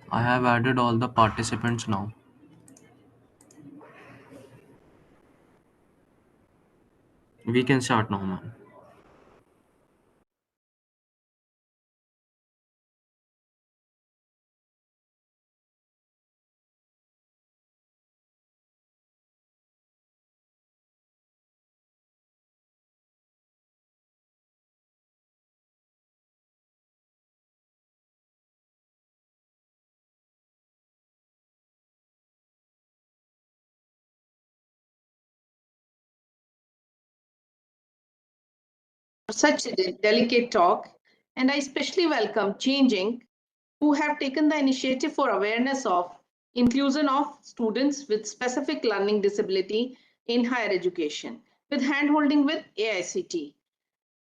I have added all the participants now. We can start now, ma'am. Such a delicate talk, and I especially welcome Changing, who have taken the initiative for awareness of inclusion of students with specific learning disability in higher education, with handholding with AICT.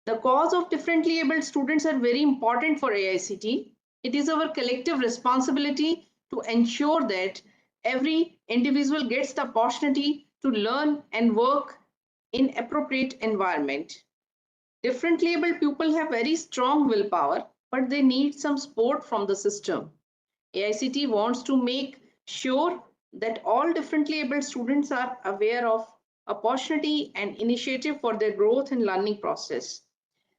The cause of differently abled students are very important for AICT. It is our collective responsibility to ensure that every individual gets the opportunity to learn and work in appropriate environment. Differently abled people have very strong willpower, but they need some support from the system. AICT wants to make sure that all differently abled students are aware of opportunity and initiative for their growth and learning process.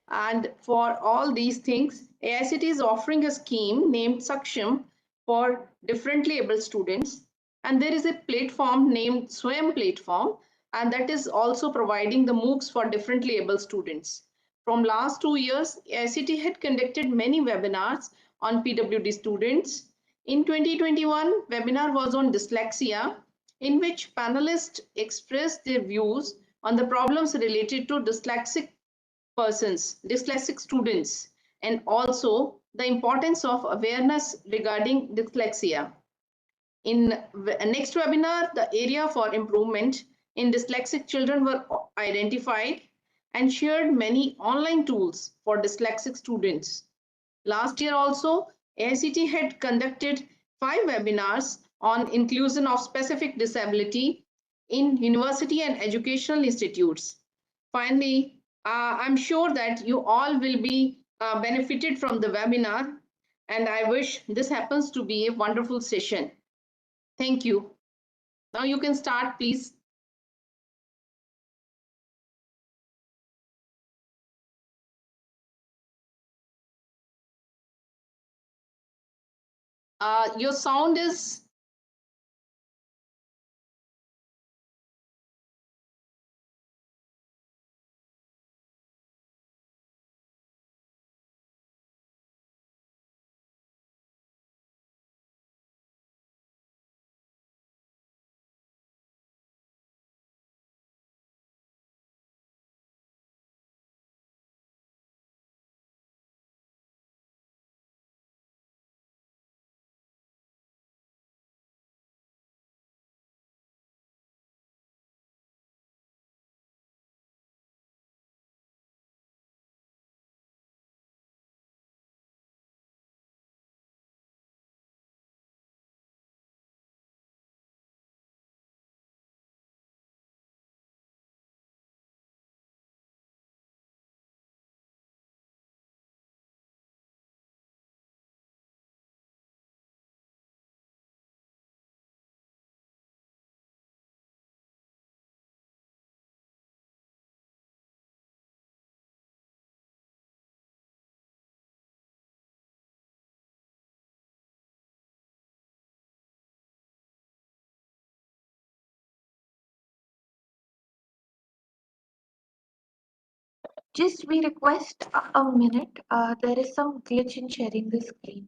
And for all these things, AICT is offering a scheme named Saksham for differently able students. And there is a platform named Swam platform, and that is also providing the MOOCs for differently able students. From last 2 years, AICT had conducted many webinars on PWD students. In 2021, webinar was on dyslexia, in which panelists expressed their views on the problems related to dyslexic students, and also the importance of awareness regarding dyslexia. In next webinar, the area for improvement in dyslexic children were identified and shared many online tools for dyslexic students. Last year also, AICT had conducted 5 webinars on inclusion of specific disability in university and educational institutes. Finally, I'm sure that you all will be benefited from the webinar, and I wish this happens to be a wonderful session. Thank you. Now you can start, please. Your sound is Just we request a minute. There is some glitch in sharing the screen.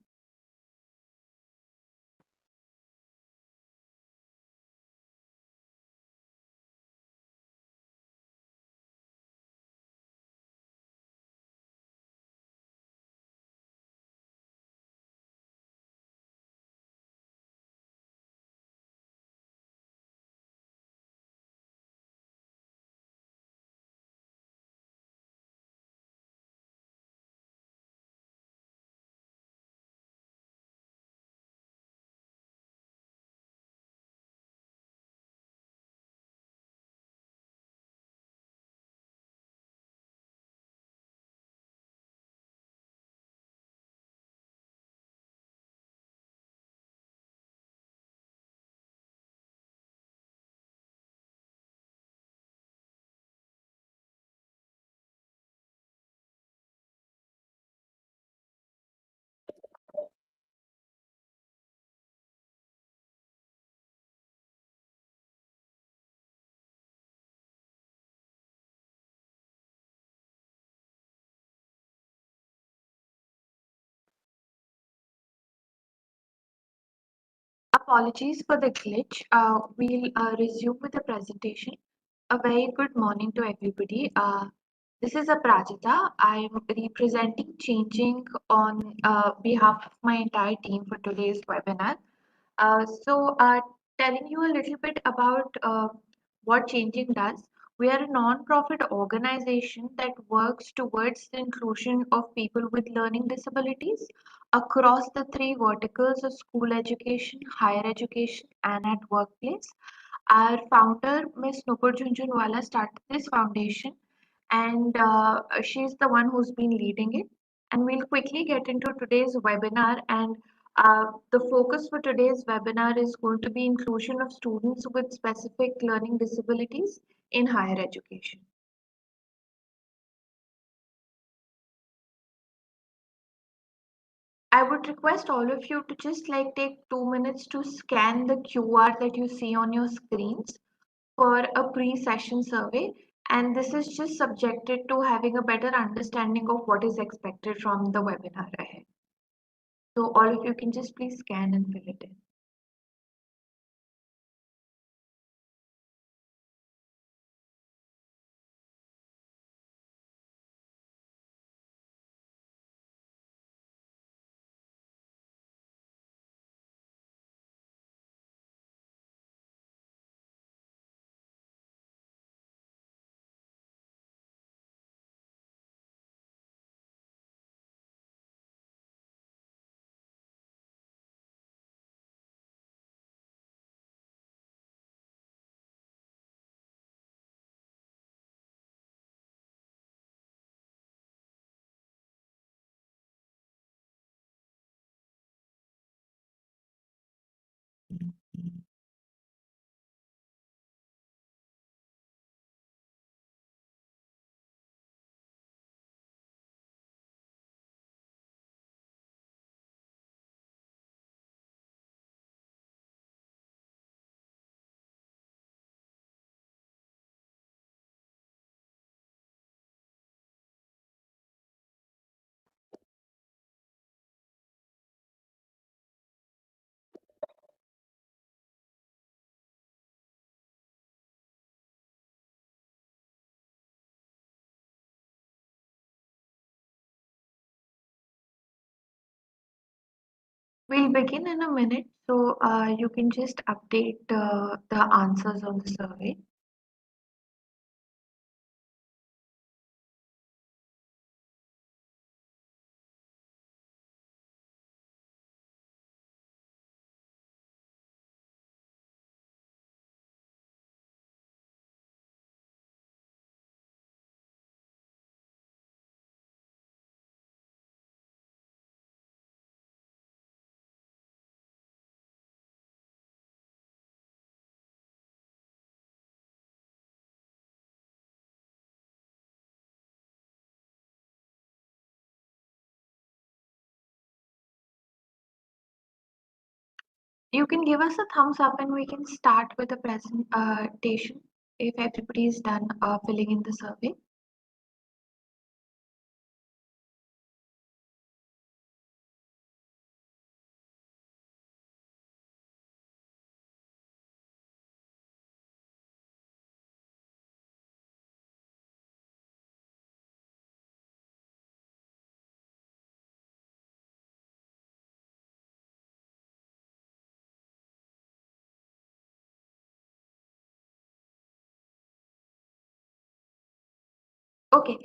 Apologies for the glitch. We'll resume with the presentation. A very good morning to everybody. This is Aprajita. I'm representing Changing on behalf of my entire team for today's webinar. So, telling you a little bit about what Changing does. We are a non-profit organization that works towards the inclusion of people with learning disabilities across the three verticals of school education, higher education, and at workplace. Our founder, Ms. Nupur Jhunjhunwala, started this foundation, and she's the one who's been leading it. And we'll quickly get into today's webinar. And the focus for today's webinar is going to be inclusion of students with specific learning disabilities in higher education. I would request all of you to just like take 2 minutes to scan the QR that you see on your screens for a pre-session survey, and this is just subjected to having a better understanding of what is expected from the webinar ahead. So all of you can just please scan and fill it in. We'll begin in a minute, so you can just update the answers on the survey. You can give us a thumbs up and we can start with the presentation if everybody is done filling in the survey. Okay,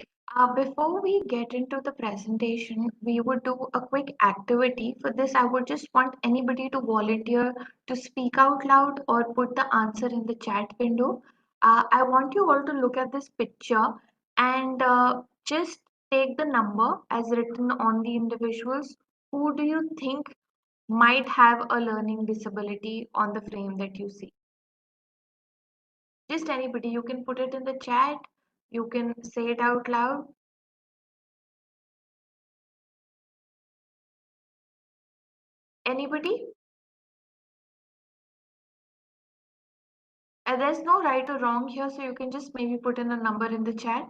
before we get into the presentation, we would do a quick activity. For this, I would just want anybody to volunteer to speak out loud or put the answer in the chat window. I want you all to look at this picture and just take the number as written on the individuals. Who do you think might have a learning disability on the frame that you see? Just anybody, you can put it in the chat, you can say it out loud. Anybody? There's no right or wrong here, so you can just maybe put in a number in the chat.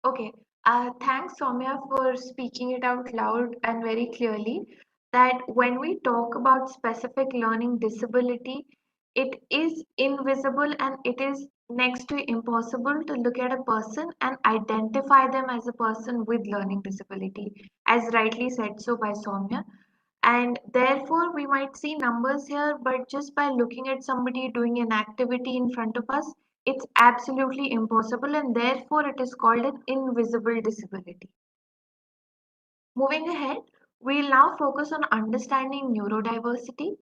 Okay. Thanks, Soumya, for speaking it out loud and very clearly. That when we talk about specific learning disability, it is invisible and it is next to impossible to look at a person and identify them as a person with learning disability, as rightly said so by Soumya. And therefore, we might see numbers here, but just by looking at somebody doing an activity in front of us, it's absolutely impossible, and therefore it is called an invisible disability. Moving ahead, we'll now focus on understanding neurodiversity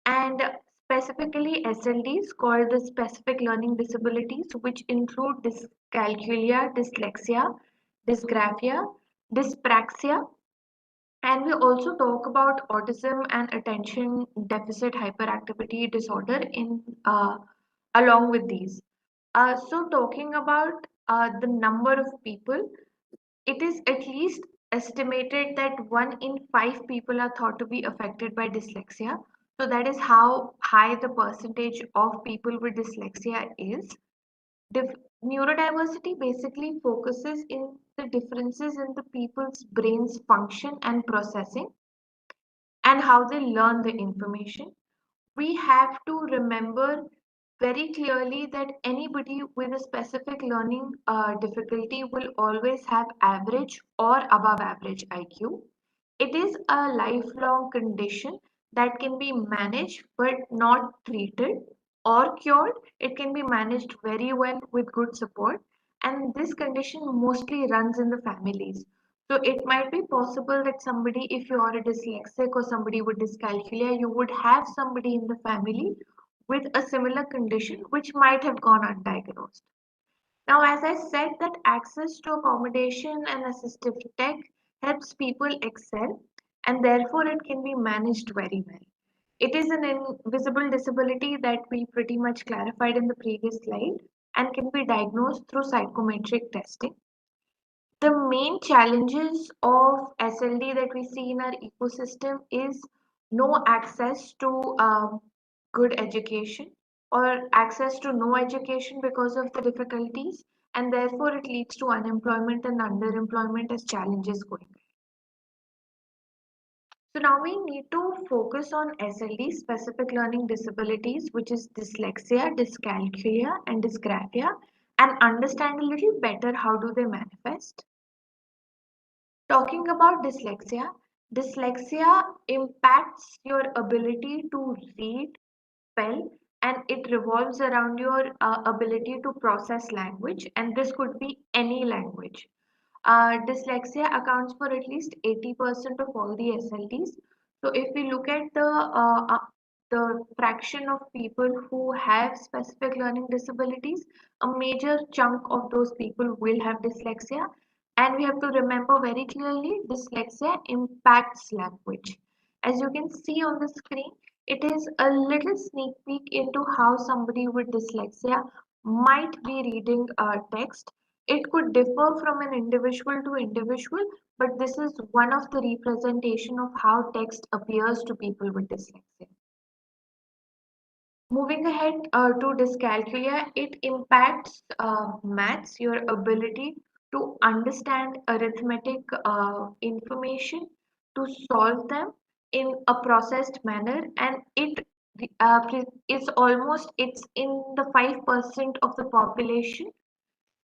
and specifically SLDs called the specific learning disabilities, which include dyscalculia, dyslexia, dysgraphia, dyspraxia, and we also talk about autism and attention deficit hyperactivity disorder in along with these. So talking about the number of people, it is at least estimated that 1 in 5 people are thought to be affected by dyslexia. So that is how high the percentage of people with dyslexia is. Dif- Neurodiversity basically focuses in the differences in the people's brain's function and processing and how they learn the information. We have to remember very clearly that anybody with a specific learning difficulty will always have average or above average IQ. It is a lifelong condition that can be managed but not treated or cured. It can be managed very well with good support, and this condition mostly runs in the families. So it might be possible that somebody, if you are a dyslexic or somebody with dyscalculia, you would have somebody in the family with a similar condition which might have gone undiagnosed. Now, as I said, that access to accommodation and assistive tech helps people excel, and therefore it can be managed very well. It is an invisible disability that we pretty much clarified in the previous slide and can be diagnosed through psychometric testing. The main challenges of SLD that we see in our ecosystem is no access to good education or access to no education because of the difficulties, and therefore it leads to unemployment and underemployment as challenges going. So now we need to focus on SLD, specific learning disabilities, which is dyslexia, dyscalculia, and dysgraphia, and understand a little better how do they manifest. Talking about dyslexia, dyslexia impacts your ability to read, spell, and it revolves around your ability to process language, and this could be any language. Dyslexia accounts for at least 80% of all the SLTs. So if we look at the fraction of people who have specific learning disabilities, a major chunk of those people will have dyslexia. And we have to remember very clearly, dyslexia impacts language. As you can see on the screen, it is a little sneak peek into how somebody with dyslexia might be reading a text. It could differ from an individual to individual, but this is one of the representation of how text appears to people with dyslexia. Moving ahead to dyscalculia, it impacts maths, your ability to understand arithmetic information, to solve them in a processed manner, and it's in the 5% of the population,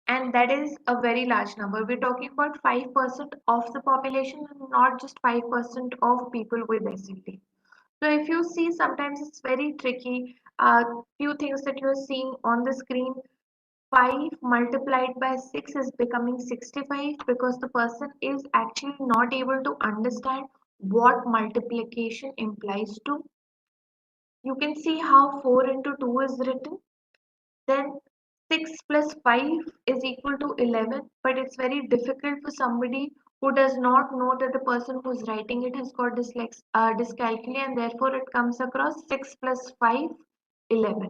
and that is a very large number. We're talking about 5% of the population and not just 5% of people with SLD. So if you see, sometimes it's very tricky. Few things that you're seeing on the screen, 5 multiplied by 6 is becoming 65 because the person is actually not able to understand what multiplication implies to. You can see how 4 into 2 is written. Then 6 plus 5 is equal to 11, but it's very difficult for somebody who does not know that the person who's writing it has got dyscalculia, and therefore it comes across 6 plus 5, 11.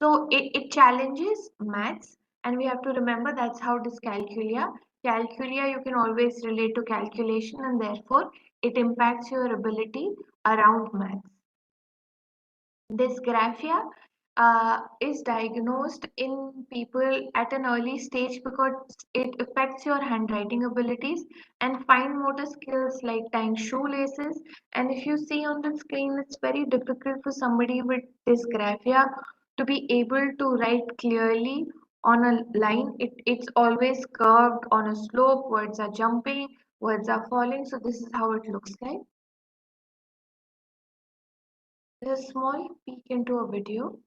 So it challenges maths, and we have to remember that's how dyscalculia. Calculia you can always relate to calculation, and therefore it impacts your ability around maths. Dysgraphia, is diagnosed in people at an early stage because it affects your handwriting abilities and fine motor skills like tying shoelaces. And if you see on the screen, it's very difficult for somebody with dysgraphia to be able to write clearly on a line. It's always curved on a slope, words are jumping, words are falling. So this is how it looks like. There's a small peek into a video.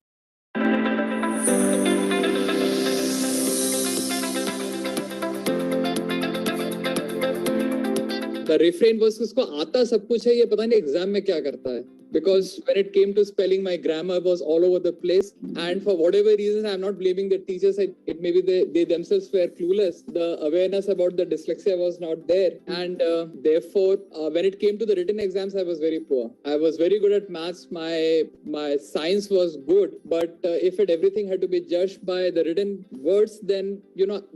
The refrain was उसको आता सब कुछ है ये पता नहीं exam में क्या करता है because when it came to spelling my grammar was all over the place and for whatever reason I'm not blaming the teachers it maybe they themselves were clueless the awareness about the dyslexia was not there and therefore when it came to the written exams I was very poor I was very good at maths my science was good but if everything had to be judged by the written words then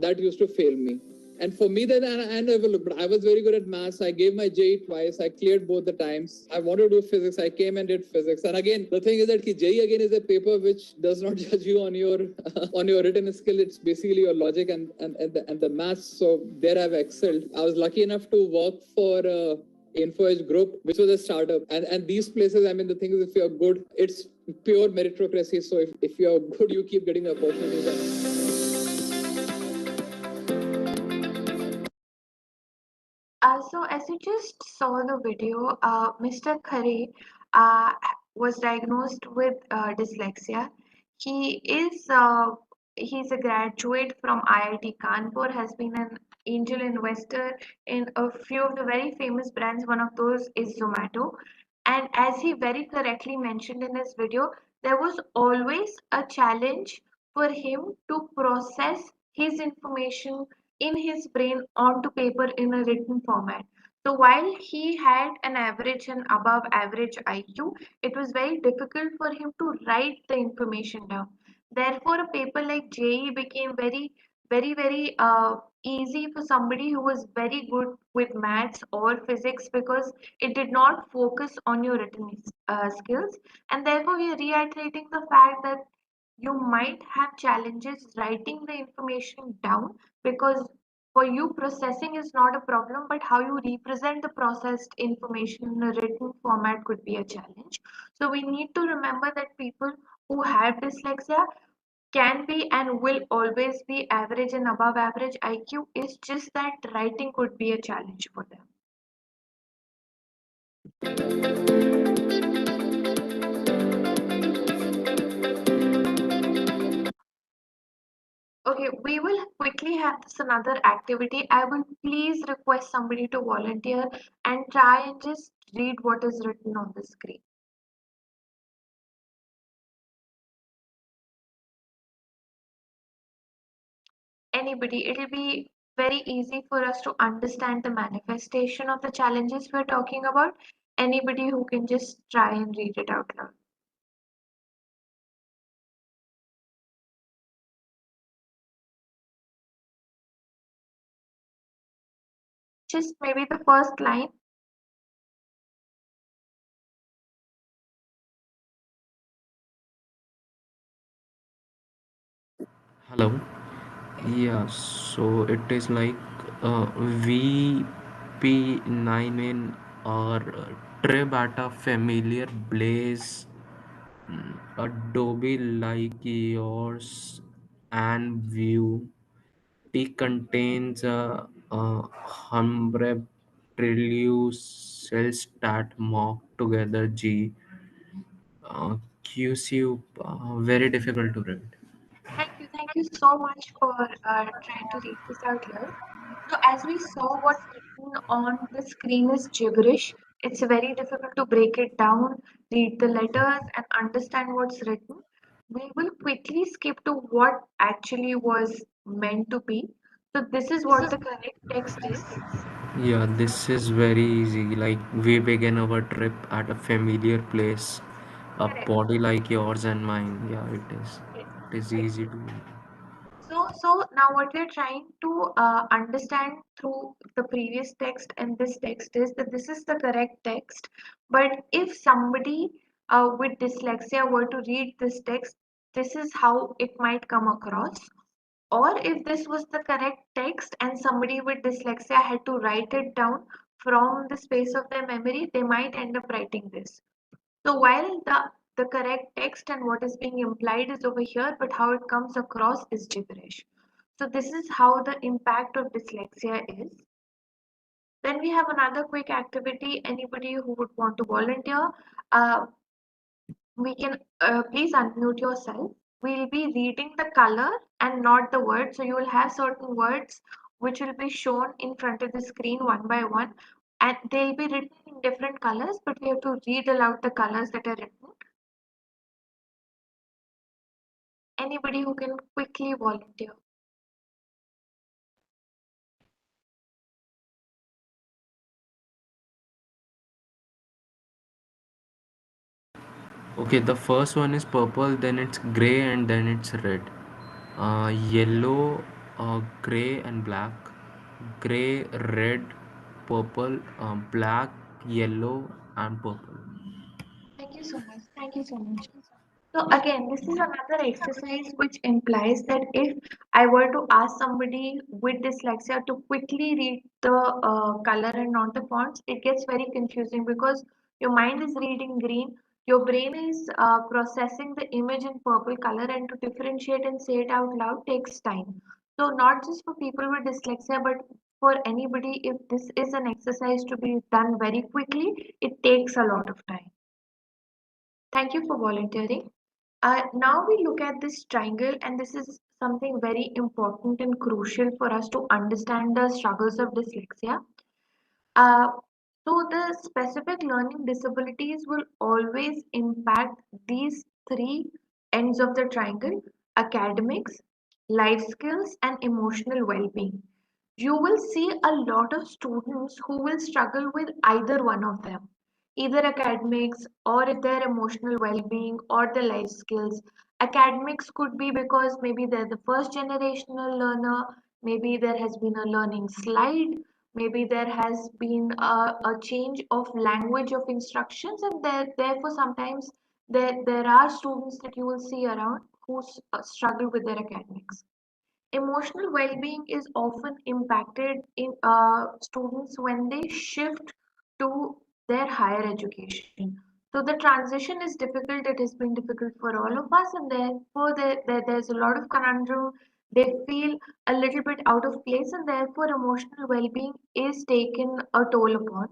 that used to fail me. And for me, then I never looked, but I was very good at maths. I gave my JE twice. I cleared both the times. I wanted to do physics. I came and did physics. And again, the thing is that JE again is a paper which does not judge you on your on your written skill. It's basically your logic and the maths. So there I've excelled. I was lucky enough to work for. InfoEdge Group, which was a startup. And these places, I mean, the thing is, if you're good, it's pure meritocracy. So if you're good, you keep getting opportunities. So as you just saw the video, Mr. Khare uh, was diagnosed with dyslexia. He is he's a graduate from IIT Kanpur, has been an angel investor in a few of the very famous brands. One of those is Zomato. And as he very correctly mentioned in his video, there was always a challenge for him to process his information in his brain onto paper in a written format. So while he had an average and above average IQ, it was very difficult for him to write the information down. Therefore, a paper like JE became very easy for somebody who was very good with maths or physics because it did not focus on your written skills. And therefore, we are reiterating the fact that you might have challenges writing the information down because for you processing is not a problem, but how you represent the processed information in a written format could be a challenge. So we need to remember that people who have dyslexia can be and will always be average and above average IQ. It's just that writing could be a challenge for them. Okay, we will quickly have this another activity. I will please request somebody to volunteer and try and just read what is written on the screen. Anybody, it'll be very easy for us to understand the manifestation of the challenges we're talking about. Anybody who can just try and read it out loud. Just maybe the first line. Hello. Yeah, so it is like VP9 in our trip at a familiar blaze, Adobe like yours and view. T contains a hundred trillion cells that mock together G. QC, very difficult to read. Thank you so much for trying to read this out loud. So as we saw, what's written on the screen is gibberish. It's very difficult to break it down, read the letters, and understand what's written. We will quickly skip to what actually was meant to be. So this is what the correct text is. Yeah, this is very easy. Like we begin our trip at a familiar place, a Correct. body like yours and mine. Yeah, it is. It is Right. easy to. So now what we're trying to understand through the previous text and this text is that this is the correct text. But if somebody with dyslexia were to read this text, this is how it might come across. Or if this was the correct text and somebody with dyslexia had to write it down from the space of their memory, they might end up writing this. So while the correct text and what is being implied is over here, but how it comes across is gibberish. So this is how the impact of dyslexia is. Then we have another quick activity. Anybody who would want to volunteer, uh, we can please unmute yourself. We'll be reading the color and not the word. So you will have certain words which will be shown in front of the screen one by one, and they'll be written in different colors, but we have to read aloud the colors that are written. Anybody who can quickly volunteer. Okay, the first one is purple, then it's gray, and then it's red. Yellow, gray, and black. Gray, red, purple, black, yellow, and purple. Thank you so much. Thank you so much. So again, this is another exercise which implies that if I were to ask somebody with dyslexia to quickly read the color and not the fonts, it gets very confusing because your mind is reading green, your brain is processing the image in purple color, and to differentiate and say it out loud takes time. So not just for people with dyslexia, but for anybody, if this is an exercise to be done very quickly, it takes a lot of time. Thank you for volunteering. Now we look at this triangle, and this is something very important and crucial for us to understand the struggles of dyslexia. Uh, so the specific learning disabilities will always impact these three ends of the triangle: academics, life skills, and emotional well-being. You will see a lot of students who will struggle with either one of them, either academics or if their emotional well-being or the life skills. Academics could be because maybe they're the first generational learner, maybe there has been a learning slide, maybe there has been a change of language of instructions, and therefore sometimes there are students that you will see around who struggle with their academics. Emotional well-being is often impacted in students when they shift to their higher education. So the transition is difficult. It has been difficult for all of us, and therefore there's a lot of conundrum. They feel a little bit out of place, and therefore emotional well-being is taken a toll upon.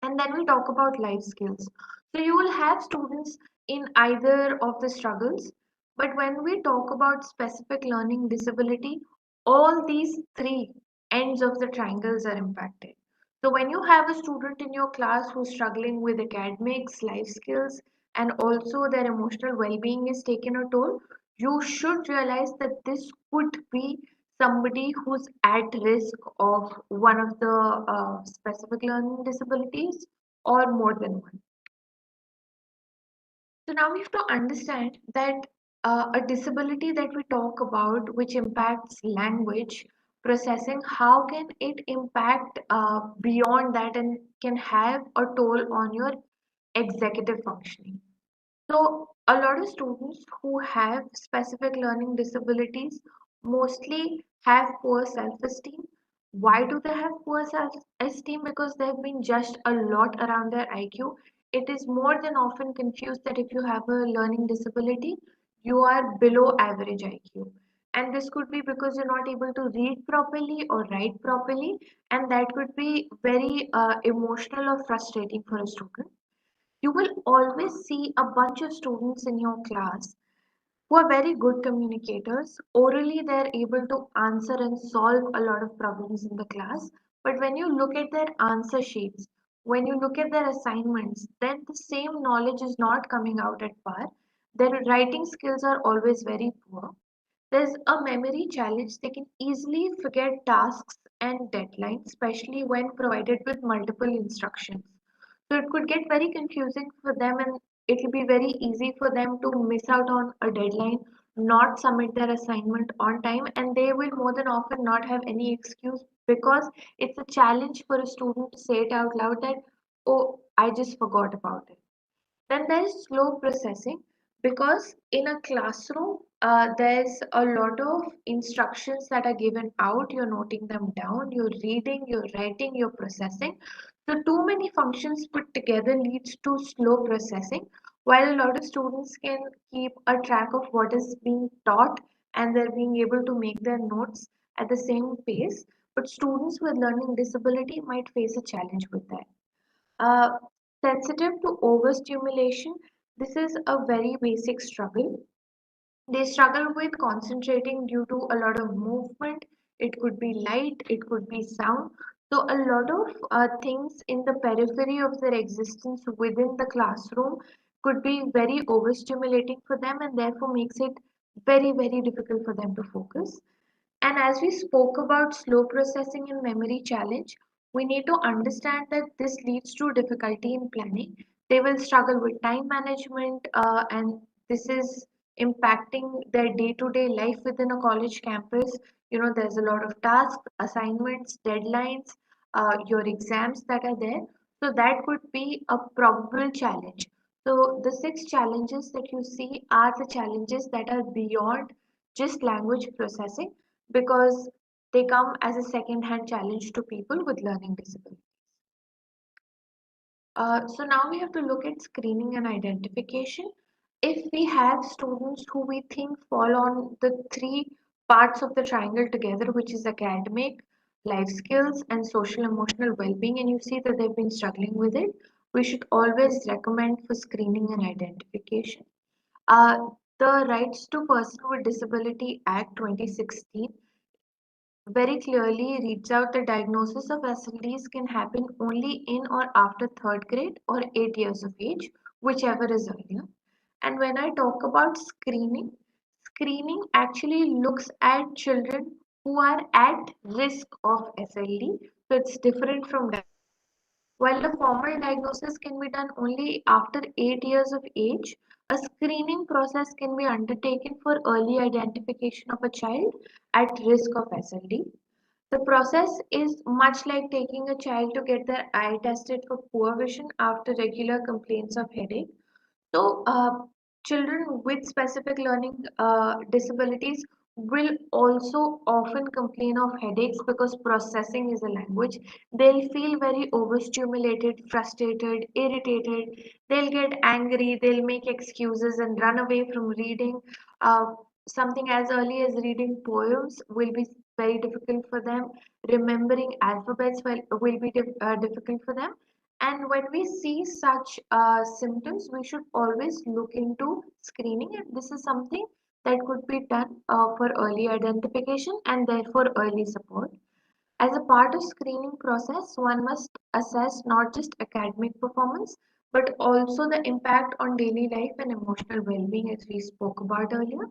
And then we talk about life skills. So you will have students in either of the struggles, but when we talk about specific learning disability, all these three ends of the triangles are impacted. So when you have a student in your class who's struggling with academics, life skills, and also their emotional well-being is taken a toll, you should realize that this could be somebody who's at risk of one of the specific learning disabilities or more than one. So now we have to understand that a disability that we talk about, which impacts language processing, how can it impact beyond that and can have a toll on your executive functioning? So a lot of students who have specific learning disabilities mostly have poor self-esteem. Why do they have poor self-esteem? Because they've been judged a lot around their IQ. It is more than often confused that if you have a learning disability, you are below average IQ. And this could be because you're not able to read properly or write properly, and that could be very emotional or frustrating for a student. You will always see a bunch of students in your class who are very good communicators. Orally, they're able to answer and solve a lot of problems in the class. But when you look at their answer sheets, when you look at their assignments, then the same knowledge is not coming out at par. Their writing skills are always very poor. There's a memory challenge. They can easily forget tasks and deadlines, especially when provided with multiple instructions. So it could get very confusing for them, and it will be very easy for them to miss out on a deadline, not submit their assignment on time, and they will more than often not have any excuse because it's a challenge for a student to say it out loud that, oh, I just forgot about it. Then there is slow processing. Because in a classroom, there's a lot of instructions that are given out. You're noting them down, you're reading, you're writing, you're processing. So too many functions put together leads to slow processing. While a lot of students can keep a track of what is being taught and they're being able to make their notes at the same pace, but students with learning disability might face a challenge with that. Uh, Sensitive to overstimulation, this is a very basic struggle. They struggle with concentrating due to a lot of movement. It could be light, it could be sound. So, a lot of things in the periphery of their existence within the classroom could be very overstimulating for them and therefore makes it very, very difficult for them to focus. And as we spoke about slow processing and memory challenge, we need to understand that this leads to difficulty in planning. They will struggle with time management, and this is impacting their day-to-day life within a college campus. You know, there's a lot of tasks, assignments, deadlines, your exams that are there. So that could be a probable challenge. So the six challenges that you see are the challenges that are beyond just language processing because they come as a second-hand challenge to people with learning disabilities. So now we have to look at screening and identification. If we have students who we think fall on the three parts of the triangle together, which is academic, life skills, and social emotional well-being, and you see that they've been struggling with it, we should always recommend for screening and identification. Uh, the Rights to Person with Disability Act 2016 very clearly reads out the diagnosis of SLDs can happen only in or after third grade or 8 years of age, whichever is earlier. And when I talk about screening, screening actually looks at children who are at risk of SLD. So it's different from while a formal diagnosis can be done only after 8 years of age, a screening process can be undertaken for early identification of a child at risk of SLD. The process is much like taking a child to get their eye tested for poor vision after regular complaints of headache. So, children with specific learning disabilities will also often complain of headaches because processing is a language. They'll feel very overstimulated, frustrated, irritated. They'll get angry, they'll make excuses and run away from reading. Uh, Something as early as reading poems will be very difficult for them. Remembering alphabets will be difficult for them, and when we see such symptoms, we should always look into screening, and this is something that could be done for early identification and therefore early support. As a part of screening process, one must assess not just academic performance, but also the impact on daily life and emotional well-being, as we spoke about earlier.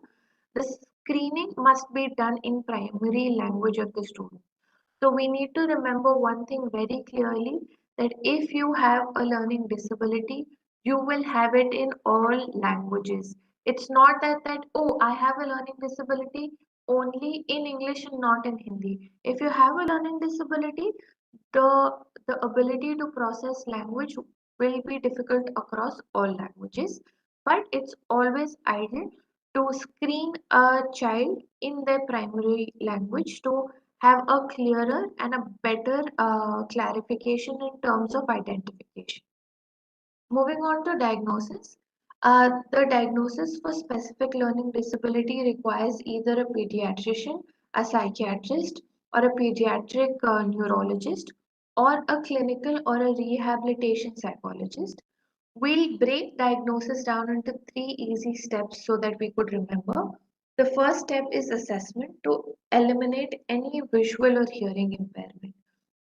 The screening must be done in primary language of the student. So we need to remember one thing very clearly that if you have a learning disability, you will have it in all languages. It's not that oh, I have a learning disability only in English and not in Hindi. If you have a learning disability, the ability to process language will be difficult across all languages, but it's always ideal to screen a child in their primary language to have a clearer and a better clarification in terms of identification. Moving on to diagnosis. The diagnosis for specific learning disability requires either a pediatrician, a psychiatrist, or a pediatric neurologist, or a clinical or a rehabilitation psychologist. We'll break diagnosis down into three easy steps so that we could remember. The first step is assessment to eliminate any visual or hearing impairment.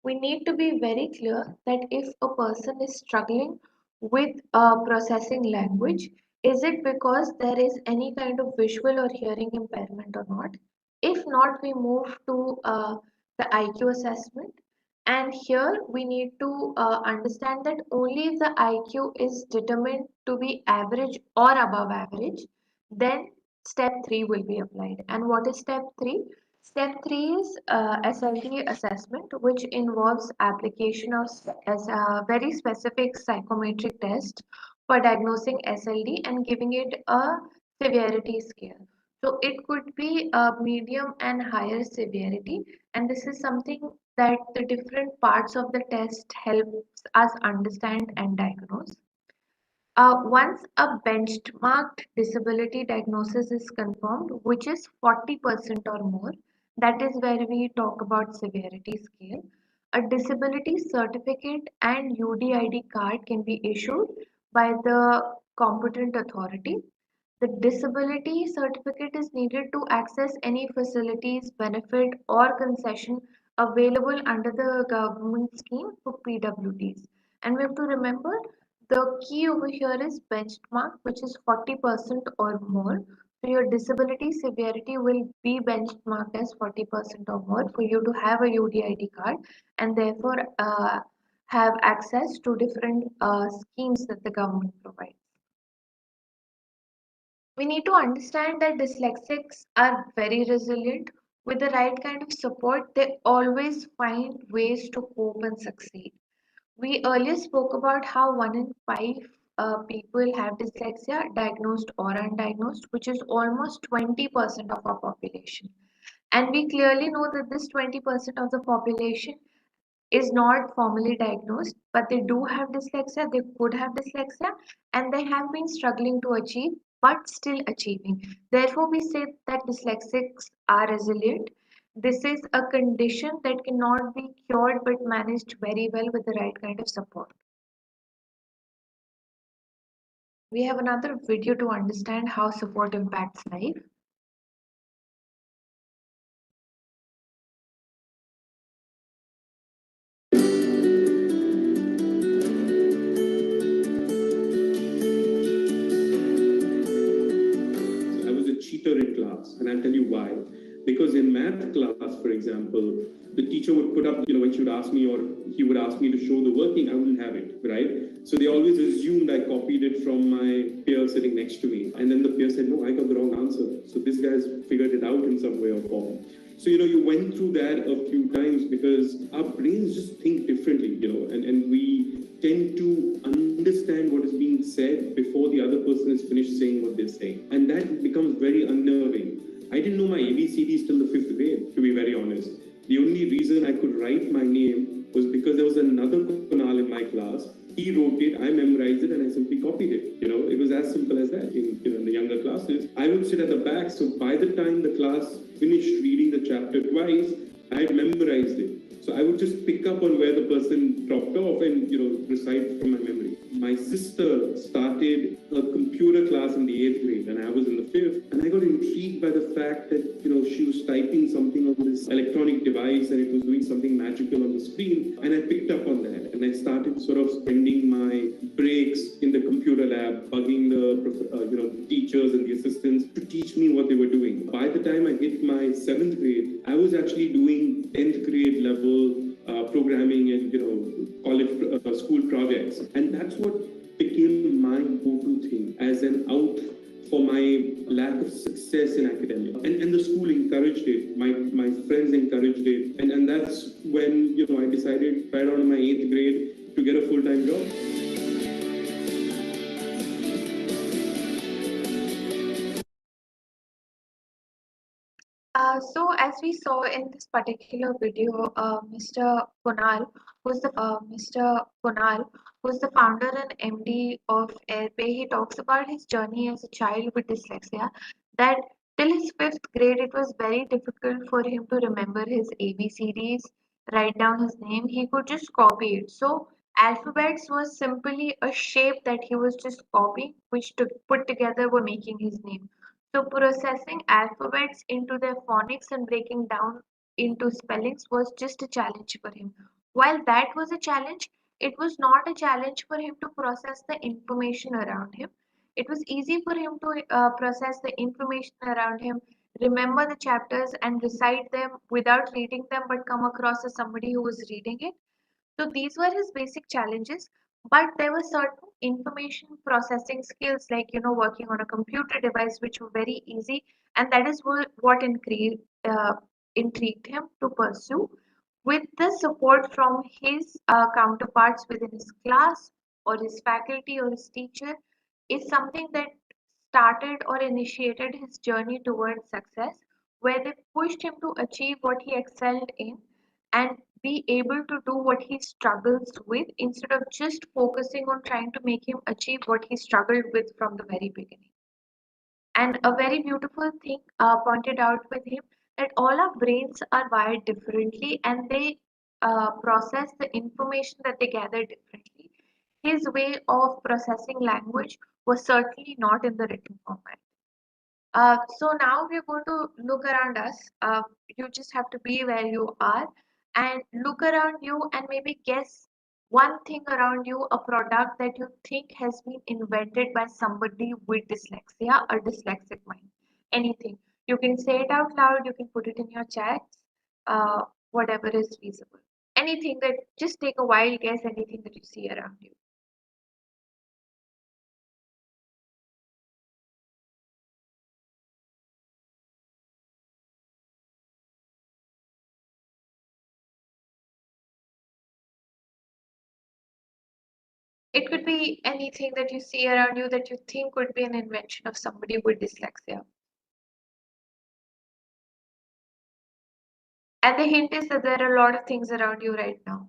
We need to be very clear that if a person is struggling with processing language, is it because there is any kind of visual or hearing impairment or not? If not, we move to the IQ assessment. And here we need to understand that only if the IQ is determined to be average or above average, then step 3 will be applied. And what is step 3? Step 3 is SLT assessment, which involves application of as a very specific psychometric test for diagnosing SLD and giving it a severity scale. So it could be a medium and higher severity, and this is something that the different parts of the test helps us understand and diagnose. Once a benchmarked disability diagnosis is confirmed, which is 40% or more, that is where we talk about severity scale. A disability certificate and UDID card can be issued by the competent authority. The disability certificate is needed to access any facilities, benefit, or concession available under the government scheme for PWDs. And we have to remember the key over here is benchmark, which is 40% or more. So your disability severity will be benchmarked as 40% or more for you to have a UDID card and therefore have access to different schemes that the government provides. We need to understand that dyslexics are very resilient. With the right kind of support, they always find ways to cope and succeed. We earlier spoke about how 1 in 5 people have dyslexia, diagnosed or undiagnosed, which is almost 20% of our population. And we clearly know that this 20% of the population is not formally diagnosed, but they do have dyslexia, they could have dyslexia, and they have been struggling to achieve, but still achieving. Therefore, we say that dyslexics are resilient. This is a condition that cannot be cured but managed very well with the right kind of support. We have another video to understand how support impacts life. I was a cheater in class, and I'll tell you why. Because in math class, for example, the teacher would put up, when she would ask me or he would ask me to show the working, I wouldn't have it, right? So they always assumed I copied it from my peer sitting next to me. And then the peer said, no, I got the wrong answer. So this guy's figured it out in some way or form. So, you went through that a few times because our brains just think differently, and we tend to understand what is being said before the other person is finished saying what they're saying. And that becomes very unnerving. I didn't know my ABCDs till the 5th grade, to be very honest. The only reason I could write my name was because there was another Kunal in my class. He wrote it, I memorized it, and I simply copied it. It was as simple as that. In the younger classes, I would sit at the back. So by the time the class finished reading the chapter twice, I had memorized it. So I would just pick up on where the person dropped off and recite from my memory. My sister started a computer class in the 8th grade, and I was in the 5th, and I got intrigued by the fact that she was typing something on this electronic device, and it was doing something magical on the screen, and I picked up on that, and I started sort of spending my breaks in the computer lab, bugging the teachers and the assistants to teach me what they were doing. By the time I hit my 7th grade, I was actually doing 10th grade level programming and college school projects, and that's what became my go-to thing as an out for my lack of success in academia. And the school encouraged it, my friends encouraged it, and that's when I decided right on in my 8th grade to get a full-time job. So as we saw in this particular video, Mr. Kunal, who's the founder and MD of Airpay, he talks about his journey as a child with dyslexia. That till his 5th grade, it was very difficult for him to remember his ABCDs, write down his name. He could just copy it. So alphabets was simply a shape that he was just copying, which to put together were making his name. So processing alphabets into their phonics and breaking down into spellings was just a challenge for him. While that was a challenge, it was not a challenge for him to process the information around him. It was easy for him to process the information around him, remember the chapters and recite them without reading them, but come across as somebody who was reading it. So these were his basic challenges, but there were certain information processing skills like working on a computer device which were very easy, and that is what intrigued him to pursue. With the support from his counterparts within his class or his faculty or his teacher is something that started or initiated his journey towards success, where they pushed him to achieve what he excelled in and be able to do what he struggles with instead of just focusing on trying to make him achieve what he struggled with from the very beginning. And a very beautiful thing pointed out with him that all our brains are wired differently and they process the information that they gather differently. His way of processing language was certainly not in the written format. So now we're going to look around us. You just have to be where you are and look around you and maybe guess one thing around you, a product that you think has been invented by somebody with dyslexia or dyslexic mind. Anything. You can say it out loud, you can put it in your chats, whatever is feasible. Anything that just take a wild guess, anything that you see around you. It could be anything that you see around you that you think would be an invention of somebody with dyslexia. And the hint is that there are a lot of things around you right now.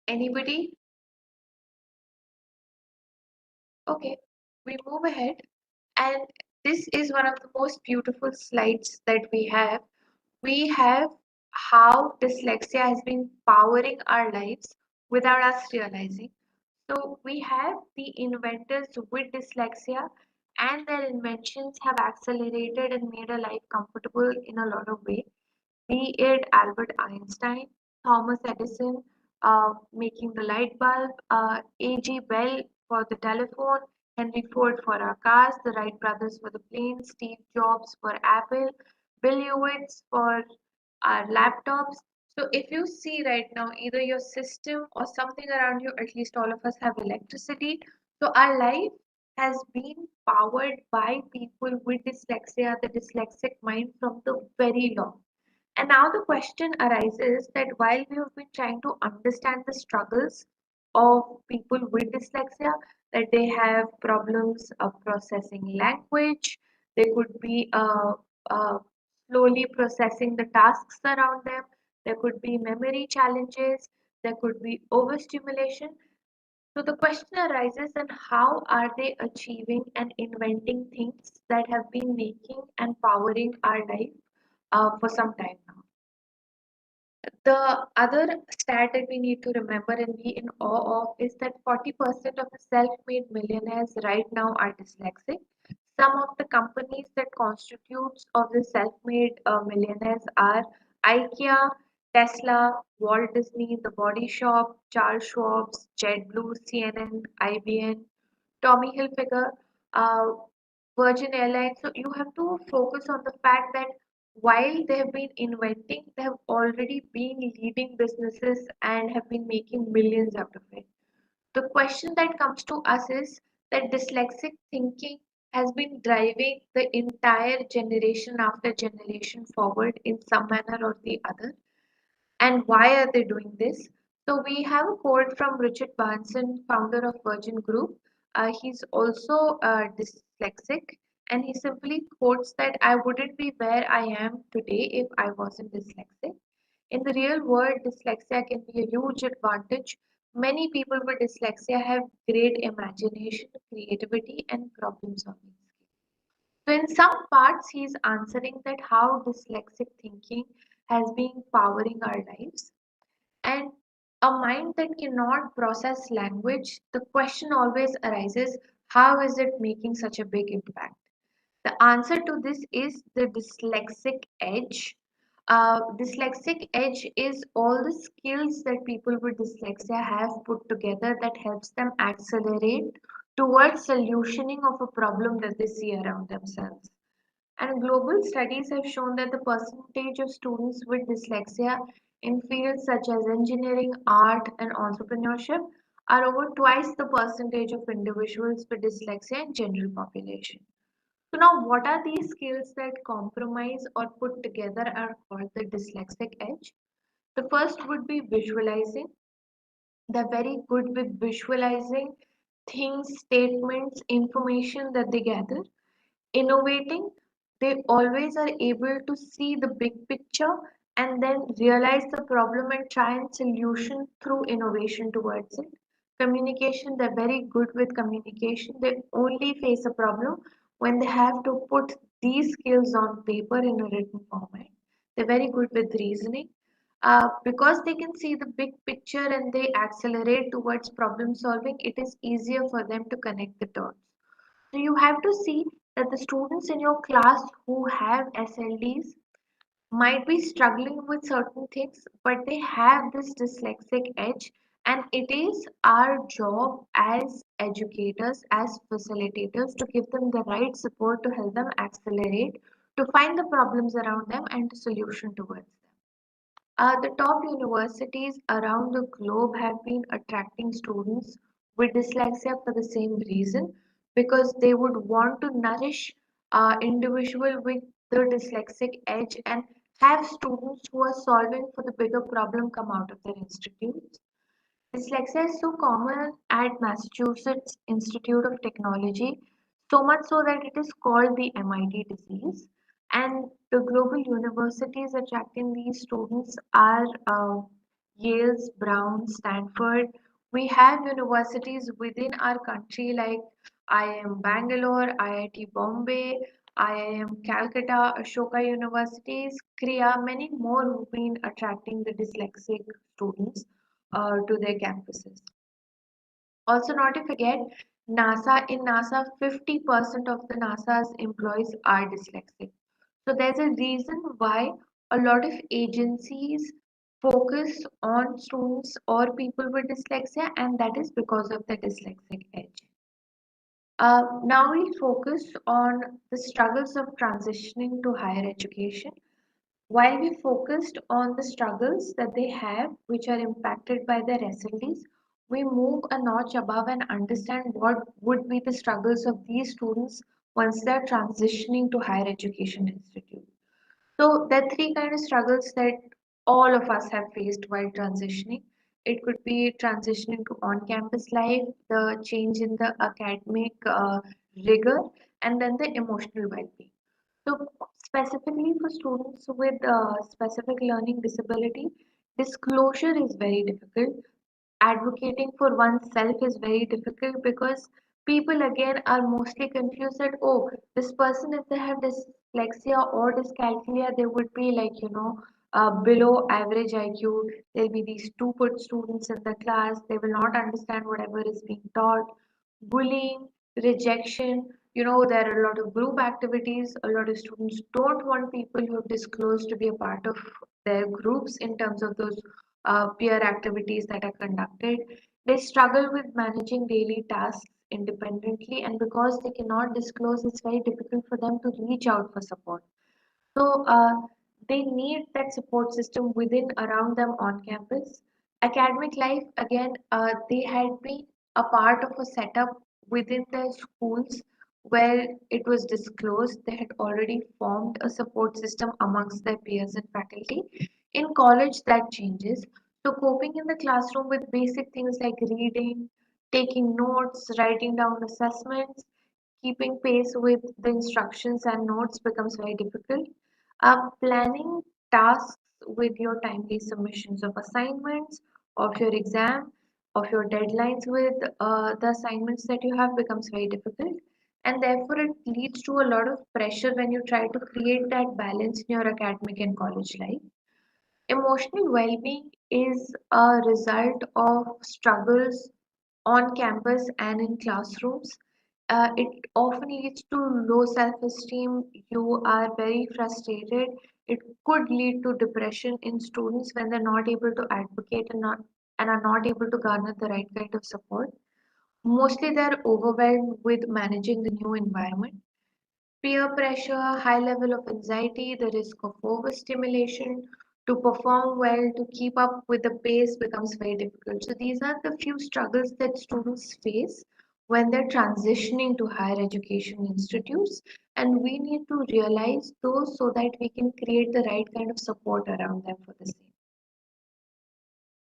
Anybody? Okay, we move ahead. And this is one of the most beautiful slides that we have. We have how dyslexia has been powering our lives without us realizing. So we have the inventors with dyslexia and their inventions have accelerated and made our life comfortable in a lot of ways. Be it Albert Einstein, Thomas Edison making the light bulb, A.G. Bell for the telephone, Henry Ford for our cars, the Wright brothers for the planes, Steve Jobs for Apple, Bill Hewitts for our laptops. So if you see right now, either your system or something around you, at least all of us have electricity. So our life has been powered by people with dyslexia, the dyslexic mind from the very long. And now the question arises that while we have been trying to understand the struggles of people with dyslexia, that they have problems of processing language, they could be slowly processing the tasks around them, there could be memory challenges, there could be overstimulation. So the question arises then how are they achieving and inventing things that have been making and powering our life for some time now? The other stat that we need to remember and be in awe of is that 40% of the self-made millionaires right now are dyslexic. Some of the companies that constitutes of the self-made millionaires are IKEA, Tesla, Walt Disney, The Body Shop, Charles Schwab's, JetBlue, CNN, IBM, Tommy Hilfiger, uh, Virgin Airlines. So you have to focus on the fact that while they have been inventing, they have already been leading businesses and have been making millions out of it. The question that comes to us is that dyslexic thinking has been driving the entire generation after generation forward in some manner or the other. And why are they doing this? So we have a quote from Richard Branson, founder of Virgin Group. He's also dyslexic, and he simply quotes that I wouldn't be where I am today if I wasn't dyslexic. In the real world, dyslexia can be a huge advantage. Many people with dyslexia have great imagination, creativity, and problem solving skills. So, in some parts, he's answering that how dyslexic thinking has been powering our lives. And a mind that cannot process language, the question always arises how is it making such a big impact? The answer to this is the dyslexic edge. Dyslexic edge is all the skills that people with dyslexia have put together that helps them accelerate towards solutioning of a problem that they see around themselves. And global studies have shown that the percentage of students with dyslexia in fields such as engineering, art, and entrepreneurship are over twice the percentage of individuals with dyslexia in general population. So now what are these skills that compromise or put together are called the dyslexic edge? The first would be visualizing. They're very good with visualizing things, statements, information that they gather. Innovating, they always are able to see the big picture and then realize the problem and try and solution through innovation towards it. Communication, they're very good with communication. They only face a problem when they have to put these skills on paper in a written format. They're very good with reasoning. Because they can see the big picture and they accelerate towards problem solving, it is easier for them to connect the dots. So you have to see that the students in your class who have SLDs might be struggling with certain things, but they have this dyslexic edge, and it is our job as educators, as facilitators, to give them the right support to help them accelerate, to find the problems around them and to solution towards them. The top universities around the globe have been attracting students with dyslexia for the same reason, because they would want to nourish individual with the dyslexic edge and have students who are solving for the bigger problem come out of their institutes. Dyslexia is so common at Massachusetts Institute of Technology, so much so that it is called the MIT disease. And the global universities attracting these students are Yale's, Brown, Stanford. We have universities within our country like IIM Bangalore, IIT Bombay, IIM Calcutta, Ashoka Universities, Kriya, many more who've been attracting the dyslexic students to their campuses. Also, not to forget, NASA, 50% of the NASA's employees are dyslexic. So there's a reason why a lot of agencies focus on students or people with dyslexia, and that is because of the dyslexic edge. Now we focus on the struggles of transitioning to higher education. While we focused on the struggles that they have, which are impacted by their SLDs, we move a notch above and understand what would be the struggles of these students once they're transitioning to higher education institute. So there are three kind of struggles that all of us have faced while transitioning. It could be transitioning to on-campus life, the change in the academic rigor, and then the emotional well-being. So specifically for students with specific learning disability, disclosure is very difficult. Advocating for oneself is very difficult because people again are mostly confused that, oh, this person, if they have dyslexia or dyscalculia, they would be like, below average IQ. There'll be these stupid students in the class. They will not understand whatever is being taught. Bullying, rejection, there are a lot of group activities. A lot of students don't want people who have disclosed to be a part of their groups in terms of those peer activities that are conducted. They struggle with managing daily tasks independently, and because they cannot disclose, it's very difficult for them to reach out for support. So they need that support system within around them on campus. Academic life, again, they had been a part of a setup within their schools where it was disclosed they had already formed a support system amongst their peers and faculty. In college, that changes. So coping in the classroom with basic things like reading, taking notes, writing down assessments, keeping pace with the instructions and notes becomes very difficult. Planning tasks with your timely submissions of assignments, of your exam, of your deadlines with the assignments that you have becomes very difficult. And therefore, it leads to a lot of pressure when you try to create that balance in your academic and college life. Emotional well-being is a result of struggles on campus and in classrooms. It often leads to low self-esteem. You are very frustrated. It could lead to depression in students when they're not able to advocate and are not able to garner the right kind of support. Mostly they're overwhelmed with managing the new environment. Peer pressure, high level of anxiety, the risk of overstimulation, to perform well, to keep up with the pace becomes very difficult. So these are the few struggles that students face when they're transitioning to higher education institutes. and we need to realize those so that we can create the right kind of support around them for the same.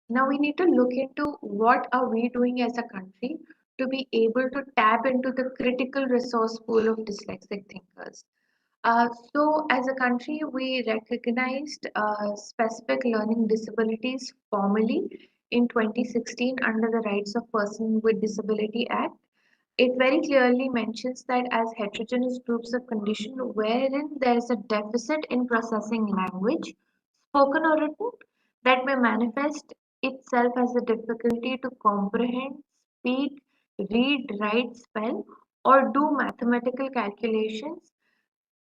Now we need to look into what are we doing as a country to be able to tap into the critical resource pool of dyslexic thinkers. So as a country, we recognized specific learning disabilities formally in 2016 under the Rights of Person with Disability Act. It very clearly mentions that as heterogeneous groups of condition wherein there is a deficit in processing language, spoken or written, that may manifest itself as a difficulty to comprehend, speak, read, write, spell, or do mathematical calculations,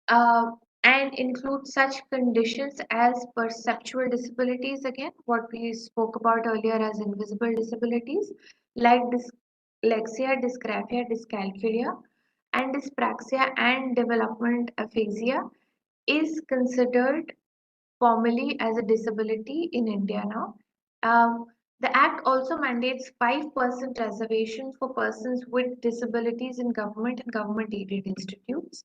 uh, and include such conditions as perceptual disabilities, again, what we spoke about earlier as invisible disabilities, like dyslexia, dysgraphia, dyscalculia, and dyspraxia and development aphasia is considered formally as a disability in India now. The Act also mandates 5% reservation for persons with disabilities in government and government aided institutes.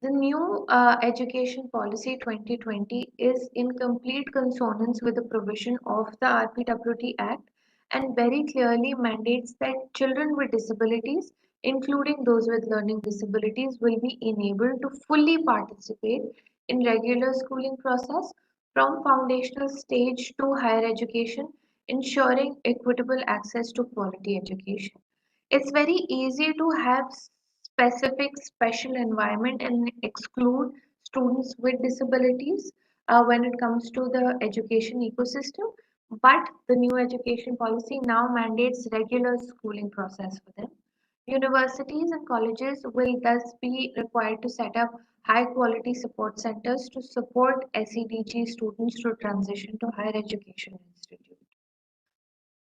The new Education Policy 2020 is in complete consonance with the provision of the RPWD Act and very clearly mandates that children with disabilities, including those with learning disabilities, will be enabled to fully participate in regular schooling process from foundational stage to higher education, ensuring equitable access to quality education. It's very easy to have specific special environment and exclude students with disabilities when it comes to the education ecosystem. But the new education policy now mandates regular schooling process for them. Universities and colleges will thus be required to set up high quality support centers to support SEDG students to transition to higher education institutes.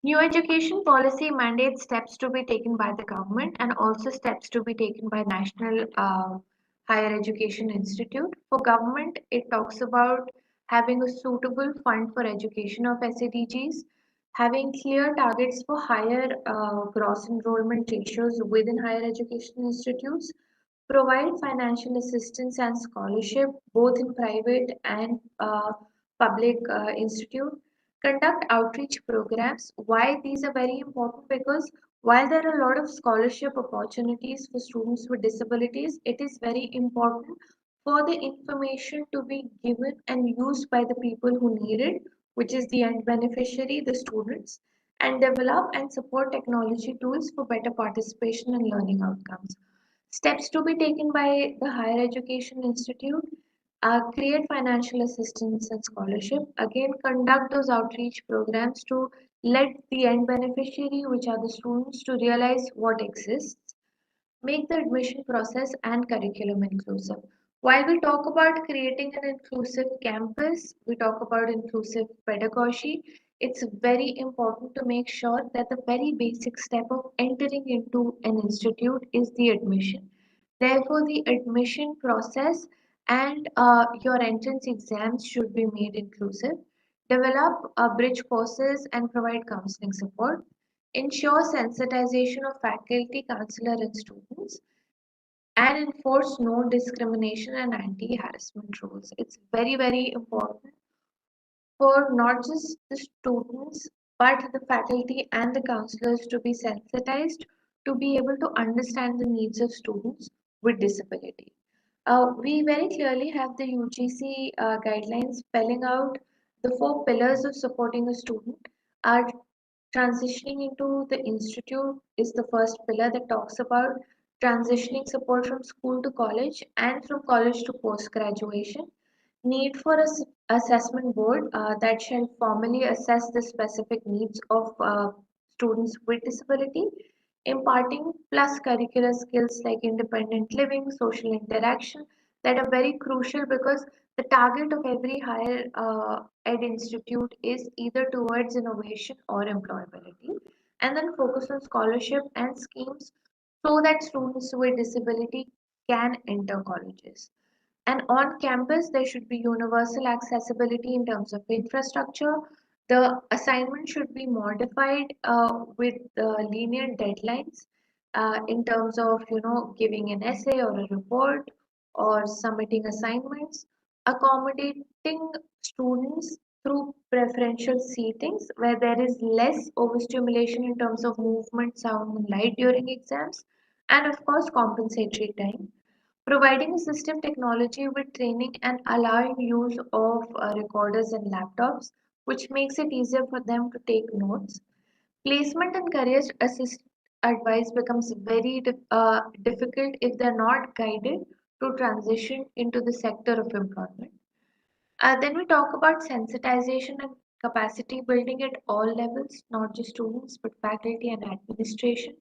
New education policy mandates steps to be taken by the government and also steps to be taken by National Higher Education Institute. For government, it talks about having a suitable fund for education of SADGs, having clear targets for higher gross enrollment ratios within higher education institutes, provide financial assistance and scholarship both in private and public institute, conduct outreach programs. Why these are very important? Because while there are a lot of scholarship opportunities for students with disabilities, it is very important for the information to be given and used by the people who need it, which is the end beneficiary, the students, and develop and support technology tools for better participation and learning outcomes. Steps to be taken by the higher education institute are create financial assistance and scholarship. Again, conduct those outreach programs to let the end beneficiary, which are the students, to realize what exists. Make the admission process and curriculum inclusive. While we talk about creating an inclusive campus, we talk about inclusive pedagogy, it's very important to make sure that the very basic step of entering into an institute is the admission. Therefore, the admission process and your entrance exams should be made inclusive. Develop bridge courses and provide counseling support. Ensure sensitization of faculty, counselor, and students, and enforce no discrimination and anti-harassment rules. It's very, very important for not just the students, but the faculty and the counselors to be sensitized to be able to understand the needs of students with disability. We very clearly have the UGC guidelines spelling out the four pillars of supporting a student. Our transitioning into the institute is the first pillar that talks about transitioning support from school to college and from college to post graduation. Need for a assessment board that shall formally assess the specific needs of students with disability, imparting plus curricular skills like independent living, social interaction that are very crucial because the target of every higher ed institute is either towards innovation or employability, and then focus on scholarship and schemes so that students with disability can enter colleges. And on campus, there should be universal accessibility in terms of infrastructure. The assignment should be modified with lenient deadlines in terms of, giving an essay or a report or submitting assignments, accommodating students through preferential seatings where there is less overstimulation in terms of movement, sound, and light during exams, and of course, compensatory time. Providing assistive technology with training and allowing use of recorders and laptops, which makes it easier for them to take notes. Placement and career assist advice becomes very difficult if they're not guided to transition into the sector of employment. Then we talk about sensitization and capacity building at all levels, not just students but faculty and administration.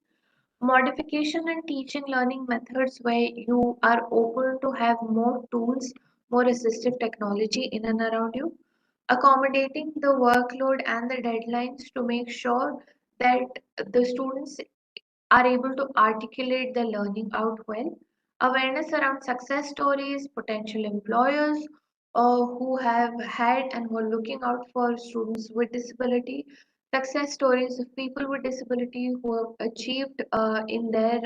Modification and teaching learning methods where you are open to have more tools, more assistive technology in and around you. Accommodating the workload and the deadlines to make sure that the students are able to articulate their learning out well. Awareness around success stories, potential employers who have had and who are looking out for students with disability, success stories of people with disability who have achieved in their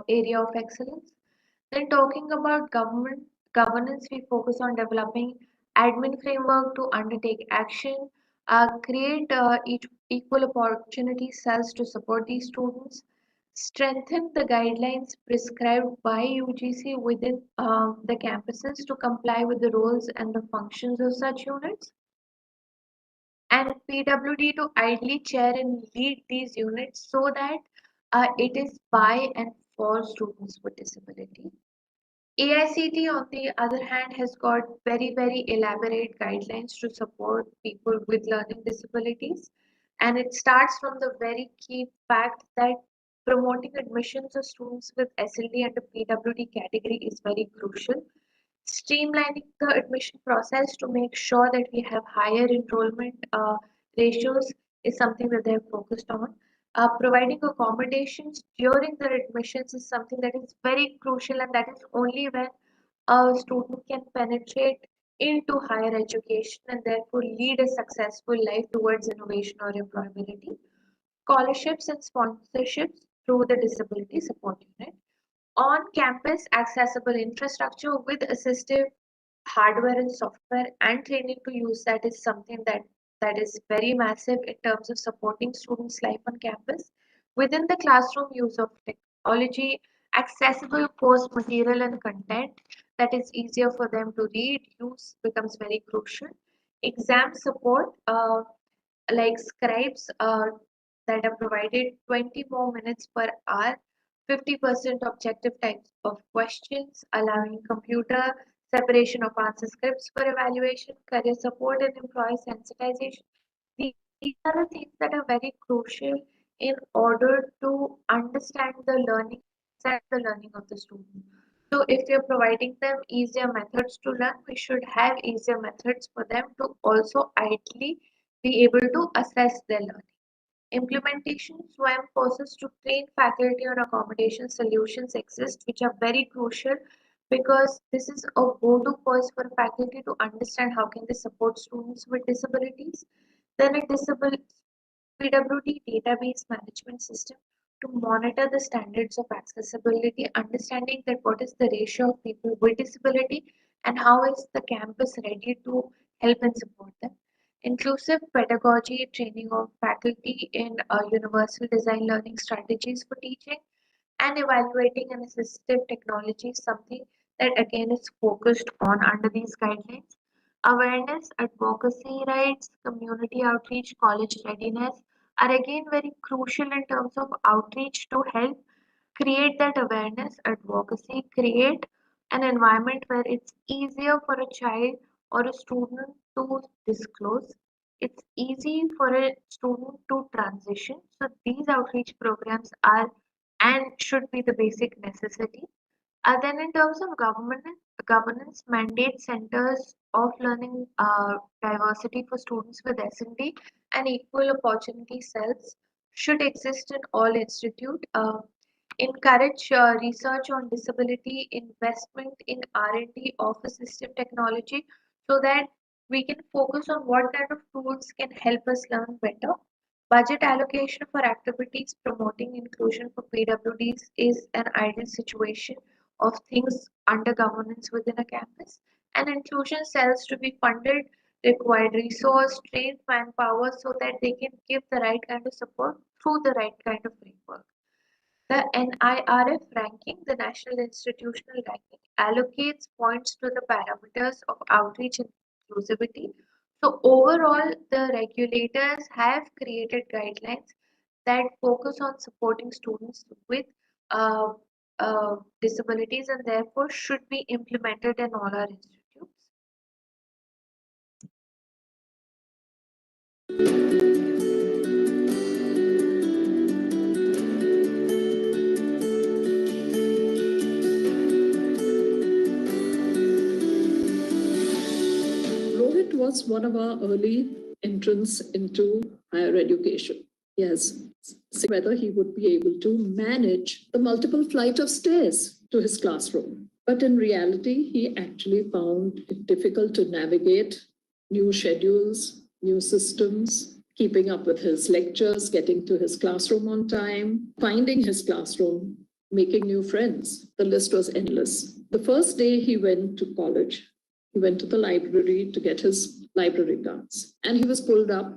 area of excellence. Then talking about government governance, we focus on developing admin framework to undertake action, create equal opportunity cells to support these students, strengthen the guidelines prescribed by UGC within the campuses to comply with the roles and the functions of such units, and PWD to ideally chair and lead these units so that it is by and for students with disability. AICT, on the other hand, has got very, very elaborate guidelines to support people with learning disabilities. And it starts from the very key fact that promoting admissions of students with SLD and the PWD category is very crucial. Streamlining the admission process to make sure that we have higher enrollment ratios is something that they're focused on. Providing accommodations during their admissions is something that is very crucial, and that is only when a student can penetrate into higher education and therefore lead a successful life towards innovation or employability. Scholarships and sponsorships through the Disability Support Unit. On-campus accessible infrastructure with assistive hardware and software and training to use that is something that is very massive in terms of supporting students' life on campus. Within the classroom, use of technology, accessible course material and content that is easier for them to read, use becomes very crucial. Exam support, like scribes that are provided 20 more minutes per hour, 50% objective types of questions, allowing computer separation of answer scripts for evaluation, career support, and employee sensitization. These are the things that are very crucial in order to understand the learning, set the learning of the student. So if we are providing them easier methods to learn, we should have easier methods for them to also ideally be able to assess their learning. Implementation SWAM courses to train faculty on accommodation solutions exist, which are very crucial because this is a go-to course for faculty to understand how can they support students with disabilities. Then a disability PWD database management system to monitor the standards of accessibility, understanding that what is the ratio of people with disability and how is the campus ready to help and support them. Inclusive pedagogy, training of faculty in universal design learning strategies for teaching, and evaluating and assistive technology is something that again is focused on under these guidelines. Awareness, advocacy rights, community outreach, college readiness are again very crucial in terms of outreach to help create that awareness, advocacy, create an environment where it's easier for a child or a student to disclose. It's easy for a student to transition. So these outreach programs are and should be the basic necessity. Then in terms of governance mandate centers of learning diversity for students with S&D and equal opportunity cells should exist in all institute. Encourage research on disability, investment in R&D of assistive technology so that we can focus on what kind of tools can help us learn better. Budget allocation for activities promoting inclusion for PWDs is an ideal situation of things under governance within a campus. And inclusion cells to be funded required resource, trained manpower so that they can give the right kind of support through the right kind of framework. The NIRF ranking, the National Institutional Ranking, allocates points to the parameters of outreach and inclusivity. So overall, the regulators have created guidelines that focus on supporting students with uh, disabilities and therefore should be implemented in all our institutes. Rohit was one of our early entrants into higher education. Yes, whether he would be able to manage the multiple flight of stairs to his classroom. But in reality, he actually found it difficult to navigate new schedules, new systems, keeping up with his lectures, getting to his classroom on time, finding his classroom, making new friends. The list was endless. The first day he went to college, he went to the library to get his library cards, and he was pulled up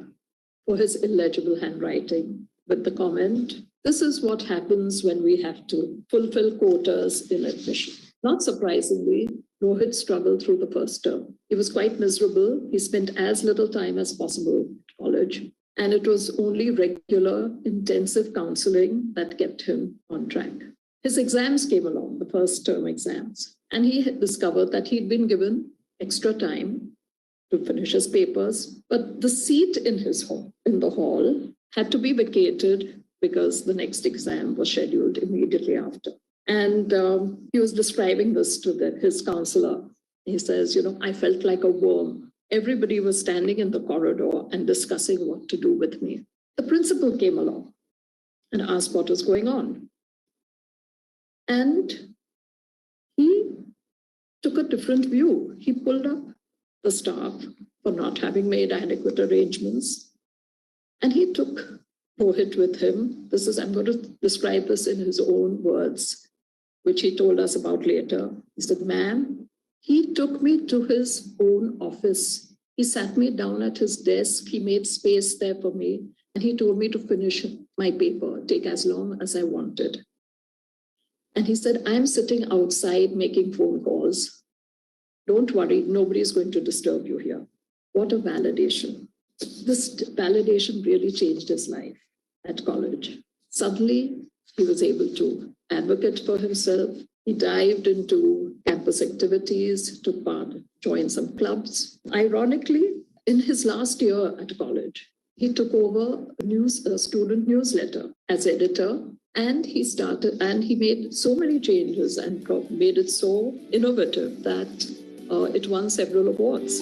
for his illegible handwriting with the comment, "This is what happens when we have to fulfill quotas in admission." Not surprisingly, Rohit struggled through the first term. He was quite miserable. He spent as little time as possible at college, and it was only regular, intensive counseling that kept him on track. His exams came along, the first term exams, and he had discovered that he'd been given extra time to finish his papers, but the seat in the hall had to be vacated because the next exam was scheduled immediately after. And he was describing this to his counselor. He says, I felt like a worm. Everybody was standing in the corridor and discussing what to do with me. The principal came along and asked what was going on. And he took a different view. He pulled up the staff for not having made adequate arrangements. And he took Rohit with him. I'm going to describe this in his own words, which he told us about later. He said, "Ma'am, he took me to his own office. He sat me down at his desk. He made space there for me. And he told me to finish my paper, take as long as I wanted. And he said, I'm sitting outside making phone calls. Don't worry, nobody's going to disturb you here." What a validation. This validation really changed his life at college. Suddenly, he was able to advocate for himself. He dived into campus activities, took part, joined some clubs. Ironically, in his last year at college, he took over a student newsletter as editor, and he made so many changes and made it so innovative that it won several awards.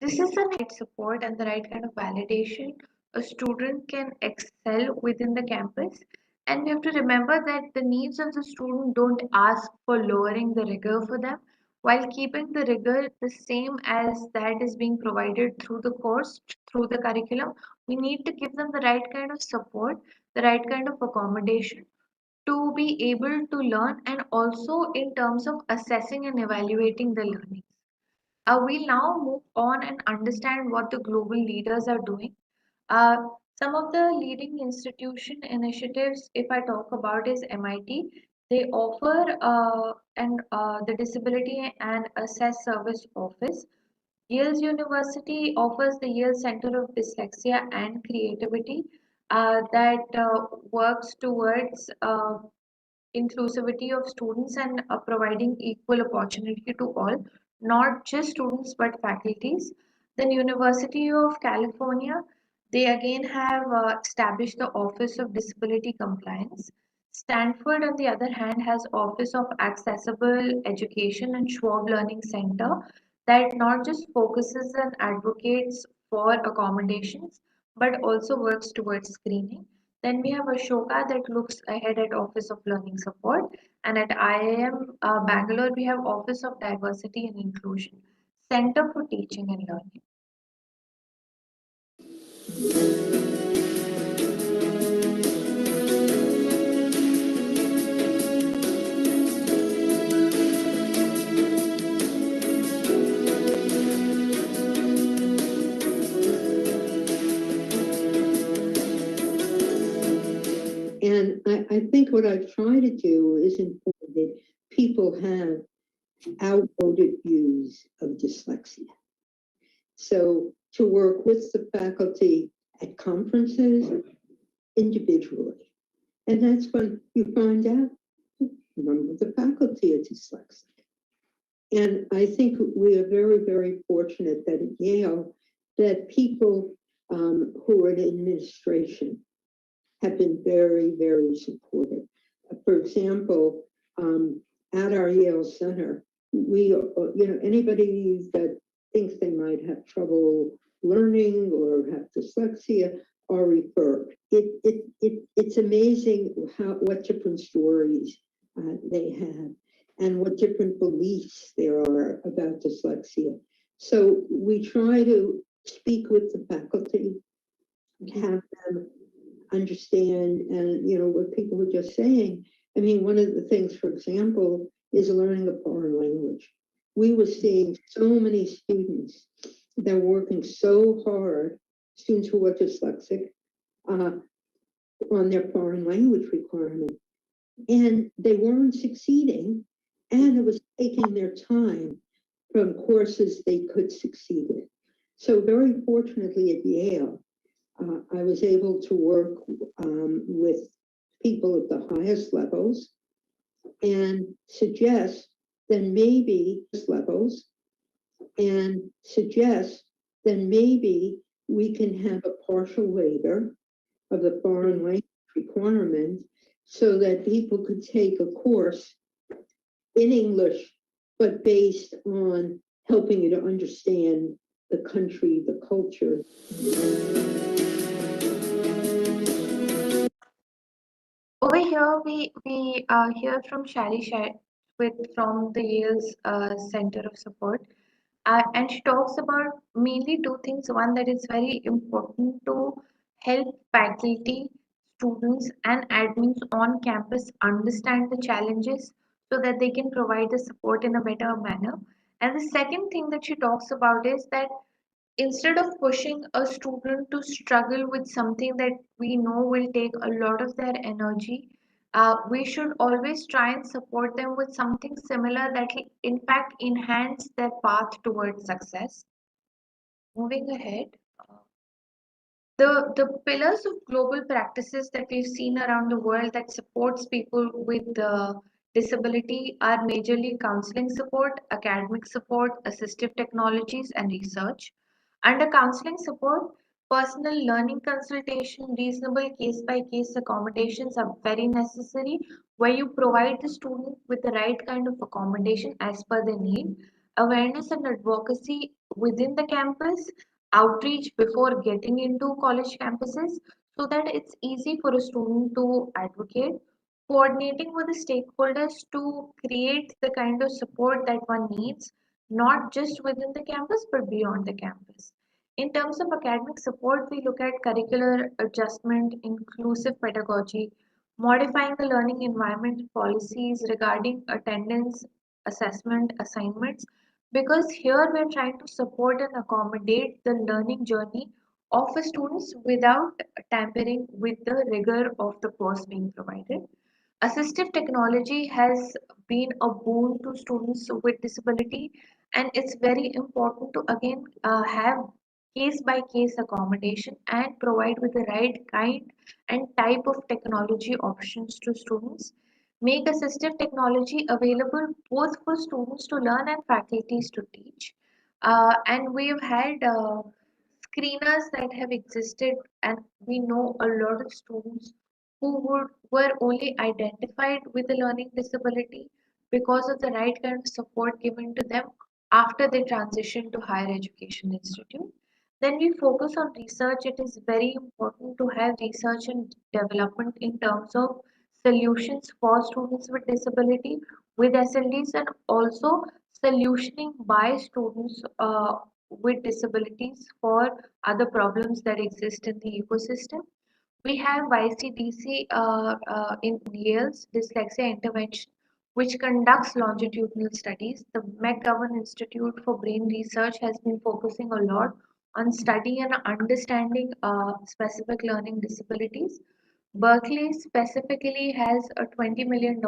This is the right support and the right kind of validation a student can excel within the campus. And we have to remember that the needs of the student don't ask for lowering the rigor for them, while keeping the rigor the same as that is being provided through the course, through the curriculum. We need to give them the right kind of support, the right kind of accommodation to be able to learn, and also in terms of assessing and evaluating the learning. We'll now move on and understand what the global leaders are doing. Uh, some of the leading institution initiatives, if I talk about, is MIT. They offer the Disability and Assess Service Office. Yale's University offers the Yale Center of Dyslexia and Creativity that works towards inclusivity of students and providing equal opportunity to all, not just students but faculties. Then University of California, they again have established the Office of Disability Compliance. Stanford, on the other hand, has Office of Accessible Education and Schwab Learning Center that not just focuses and advocates for accommodations but also works towards screening. Then we have Ashoka that looks ahead at Office of Learning Support. And at IIM Bangalore, we have Office of Diversity and Inclusion, Center for Teaching and Learning. what I've tried to do is ensure that people have outmoded views of dyslexia. So to work with the faculty at conferences individually. And that's when you find out a number of the faculty are dyslexic. And I think we are very, very fortunate that at Yale, that people who are in administration have been very, very supportive. For example, at our Yale Center, we, anybody that thinks they might have trouble learning or have dyslexia are referred. It's amazing what different stories they have and what different beliefs there are about dyslexia. So we try to speak with the faculty, have them understand, and what people were just saying. I mean, one of the things, for example, is learning a foreign language. We were seeing so many students that were working so hard, students who were dyslexic, on their foreign language requirement, and they weren't succeeding, and it was taking their time from courses they could succeed in. So very fortunately at Yale, I was able to work with people at the highest levels and suggest that maybe we can have a partial waiver of the foreign language requirement so that people could take a course in English, but based on helping you to understand the country, the culture. Over here, we hear from Shali from the Yale's Center of Support, and she talks about mainly two things. One, that is very important to help faculty, students, and admins on campus understand the challenges so that they can provide the support in a better manner. And the second thing that she talks about is that instead of pushing a student to struggle with something that we know will take a lot of their energy, we should always try and support them with something similar that will in fact enhance their path towards success. Moving ahead, the pillars of global practices that we've seen around the world that supports people with disability are majorly counseling support, academic support, assistive technologies, and research. Under counseling support, personal learning consultation, reasonable case by case accommodations are very necessary, where you provide the student with the right kind of accommodation as per their need. Awareness and advocacy within the campus, outreach before getting into college campuses so that it's easy for a student to advocate, coordinating with the stakeholders to create the kind of support that one needs, not just within the campus but beyond the campus. In terms of academic support, we look at curricular adjustment, inclusive pedagogy, modifying the learning environment policies regarding attendance, assessment, assignments, because here we're trying to support and accommodate the learning journey of the students without tampering with the rigor of the course being provided. Assistive technology has been a boon to students with disability, and it's very important to again have case by case accommodation and provide with the right kind and type of technology options to students. Make assistive technology available both for students to learn and faculties to teach. And we've had screeners that have existed, and we know a lot of students were only identified with a learning disability because of the right kind of support given to them after they transition to higher education institute. Then we focus on research. It is very important to have research and development in terms of solutions for students with disability with SLDs, and also solutioning by students with disabilities for other problems that exist in the ecosystem. We have YCDC in Yale's Dyslexia Intervention, which conducts longitudinal studies. The McGovern Institute for Brain Research has been focusing a lot on study and understanding specific learning disabilities. Berkeley specifically has a $20 million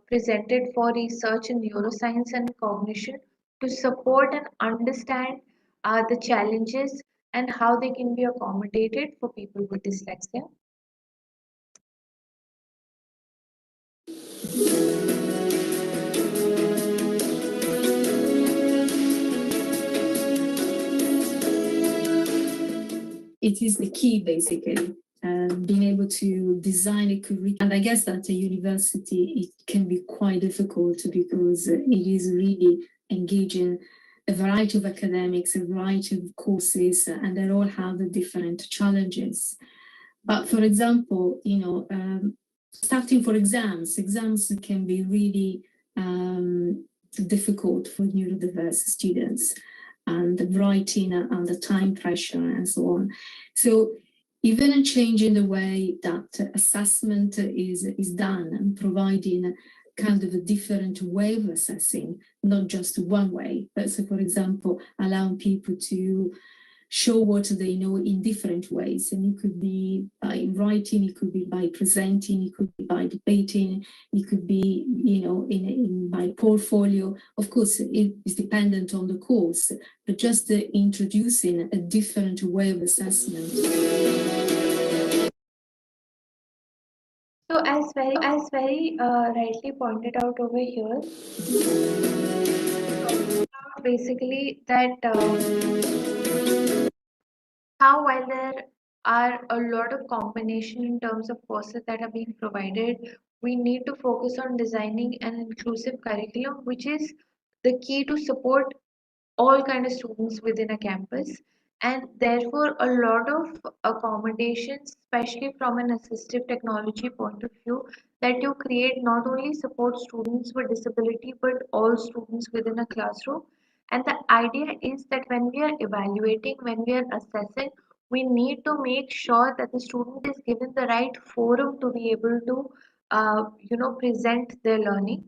presented for research in neuroscience and cognition to support and understand the challenges and how they can be accommodated for people with dyslexia. It is the key, basically, being able to design a curriculum. And I guess that at a university, it can be quite difficult because it is really engaging a variety of academics, a variety of courses, and they all have different challenges. But for example, starting for exams can be really difficult for neurodiverse students, and the writing and the time pressure and so on. So even in changing the way that assessment is done and providing kind of a different way of assessing, not just one way, but so for example, allowing people to show what they know in different ways. And it could be by writing, it could be by presenting, it could be by debating, it could be, in by portfolio. Of course, it is dependent on the course, but just introducing a different way of assessment. So as very rightly pointed out over here, basically that how while there are a lot of combination in terms of courses that are being provided, we need to focus on designing an inclusive curriculum, which is the key to support all kind of students within a campus, and therefore a lot of accommodations, especially from an assistive technology point of view, that you create not only support students with disability but all students within a classroom. And the idea is that when we are evaluating, when we are assessing, we need to make sure that the student is given the right forum to be able to present their learning.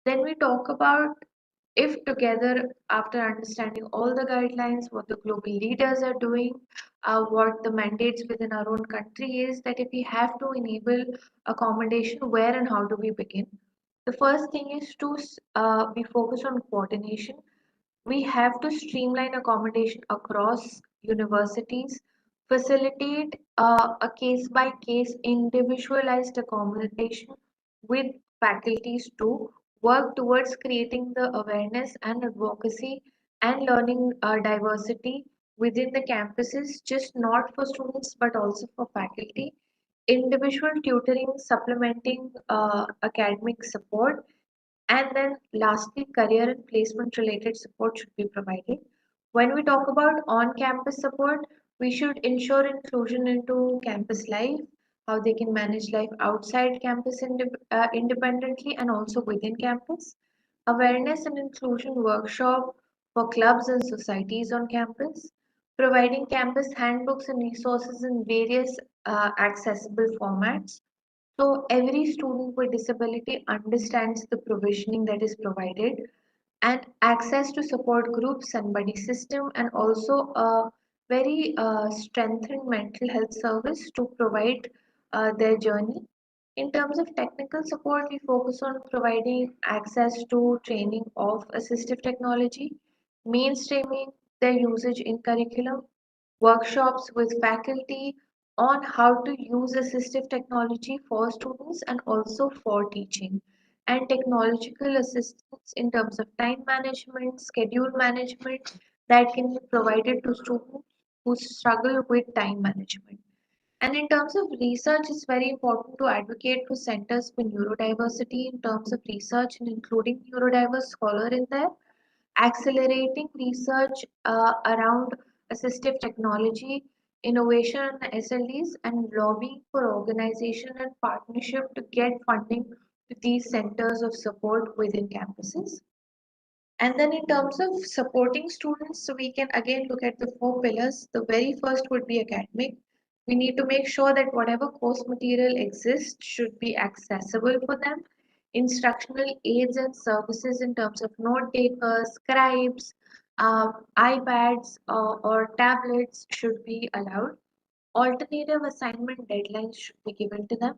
Then we talk about, if together, after understanding all the guidelines, what the global leaders are doing, what the mandates within our own country is, that if we have to enable accommodation, where and how do we begin? The first thing is to be focused on coordination. We have to streamline accommodation across universities, facilitate a case by case individualized accommodation with faculties to work towards creating the awareness and advocacy and learning diversity within the campuses, just not for students but also for faculty. Individual tutoring supplementing academic support, and then lastly, career and placement related support should be provided. When we talk about on-campus support, we should ensure inclusion into campus life, how they can manage life outside campus independently and also within campus. Awareness and inclusion workshop for clubs and societies on campus. Providing campus handbooks and resources in various accessible formats, so every student with disability understands the provisioning that is provided, and access to support groups and buddy system, and also a very strengthened mental health service to provide their journey. In terms of technical support, we focus on providing access to training of assistive technology, mainstreaming their usage in curriculum, workshops with faculty on how to use assistive technology for students and also for teaching, and technological assistance in terms of time management, schedule management that can be provided to students who struggle with time management. And in terms of research, it's very important to advocate for centers for neurodiversity in terms of research and including neurodiverse scholar in there, accelerating research around assistive technology, innovation and SLDs, and lobbying for organization and partnership to get funding to these centers of support within campuses. And then in terms of supporting students, so we can again look at the four pillars. The very first would be academic. We need to make sure that whatever course material exists should be accessible for them. Instructional aids and services in terms of note takers, scribes, iPads or tablets should be allowed. Alternative assignment deadlines should be given to them.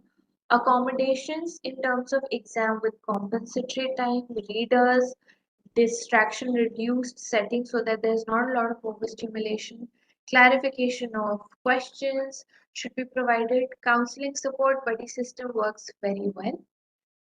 Accommodations in terms of exam with compensatory time, readers, distraction reduced setting so that there's not a lot of overstimulation. Clarification of questions should be provided. Counseling support buddy system works very well.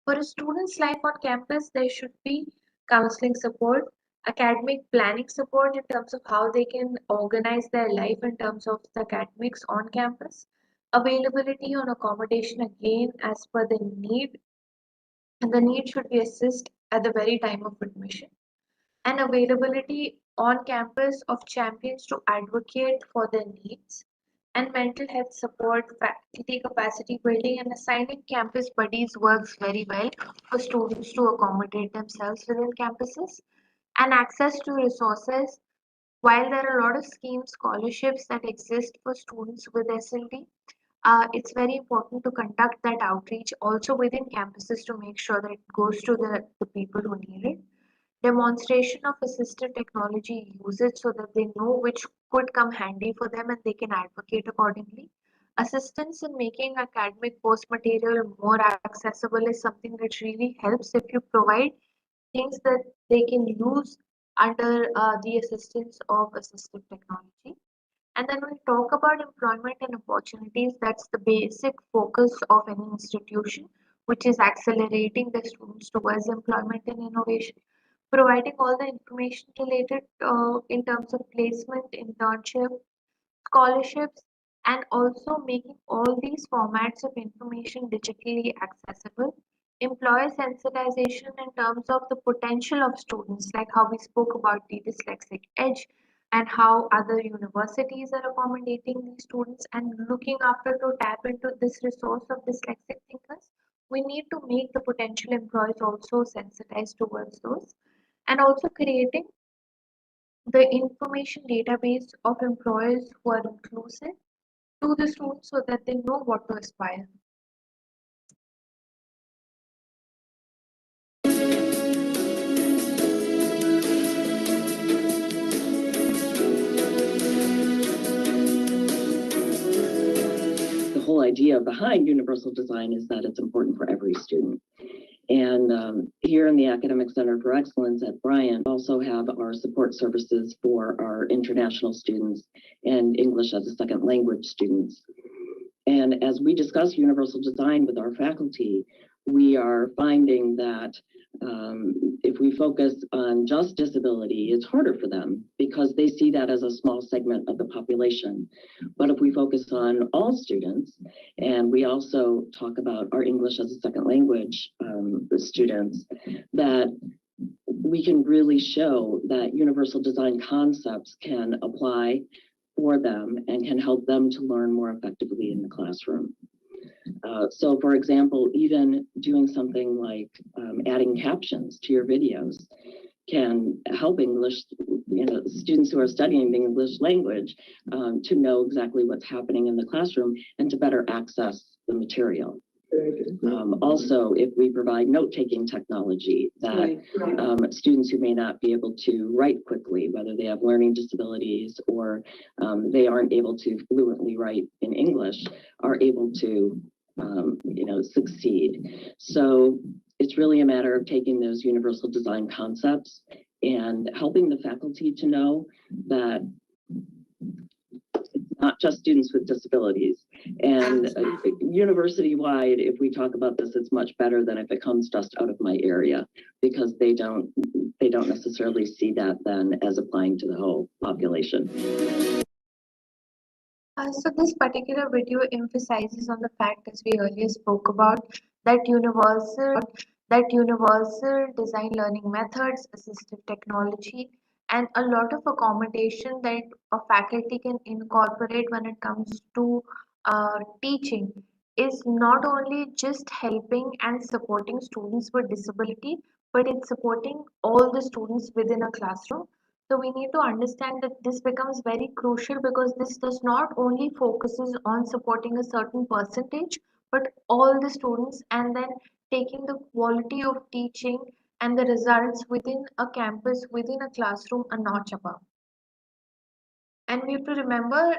For a student's life on campus, there should be counseling support, academic planning support in terms of how they can organize their life in terms of the academics on campus, availability on accommodation again as per the need, and the need should be assessed at the very time of admission, and availability on campus of champions to advocate for their needs, and mental health support, faculty capacity building, and assigning campus buddies works very well for students to accommodate themselves within campuses, and access to resources. While there are a lot of schemes, scholarships that exist for students with SLD, it's very important to conduct that outreach also within campuses to make sure that it goes to the people who need it. Demonstration of assistive technology usage so that they know which could come handy for them and they can advocate accordingly. Assistance in making academic post material more accessible is something that really helps if you provide things that they can use under the assistance of assistive technology. And then we'll talk about employment and opportunities. That's the basic focus of any institution, which is accelerating the students towards employment and innovation, providing all the information related in terms of placement, internship, scholarships, and also making all these formats of information digitally accessible. Employer sensitization in terms of the potential of students, like how we spoke about the dyslexic edge and how other universities are accommodating these students and looking after to tap into this resource of dyslexic thinkers. We need to make the potential employees also sensitized towards those, and also creating the information database of employers who are inclusive to the students so that they know what to aspire. The whole idea behind universal design is that it's important for every student. And here in the Academic Center for Excellence at Bryant, also have our support services for our international students and English as a second language students. And as we discuss universal design with our faculty, we are finding that if we focus on just disability, it's harder for them because they see that as a small segment of the population. But if we focus on all students, and we also talk about our English as a second language students, that we can really show that universal design concepts can apply for them and can help them to learn more effectively in the classroom. So for example, even doing something like adding captions to your videos can help English, students who are studying the English language to know exactly what's happening in the classroom and to better access the material. Also, if we provide note-taking technology that students who may not be able to write quickly, whether they have learning disabilities or they aren't able to fluently write in English, are able to succeed. So it's really a matter of taking those universal design concepts and helping the faculty to know that it's not just students with disabilities. And university-wide, if we talk about this, it's much better than if it comes just out of my area, because they don't necessarily see that then as applying to the whole population. So this particular video emphasizes on the fact, as we earlier spoke about, that universal design learning methods, assistive technology, and a lot of accommodation that a faculty can incorporate when it comes to teaching is not only just helping and supporting students with disability, but it's supporting all the students within a classroom. So we need to understand that this becomes very crucial because this does not only focuses on supporting a certain percentage, but all the students, and then taking the quality of teaching and the results within a campus, within a classroom, a notch above. And we have to remember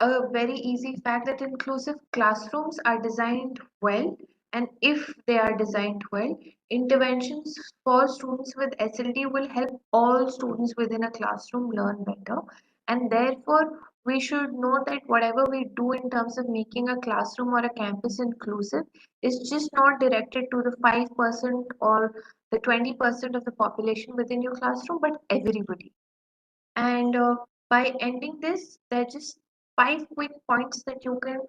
a very easy fact that inclusive classrooms are designed well, and if they are designed well, interventions for students with SLD will help all students within a classroom learn better. And therefore, we should know that whatever we do in terms of making a classroom or a campus inclusive is just not directed to the 5% or the 20% of the population within your classroom, but everybody. And by ending this, there are just 5 quick points that you can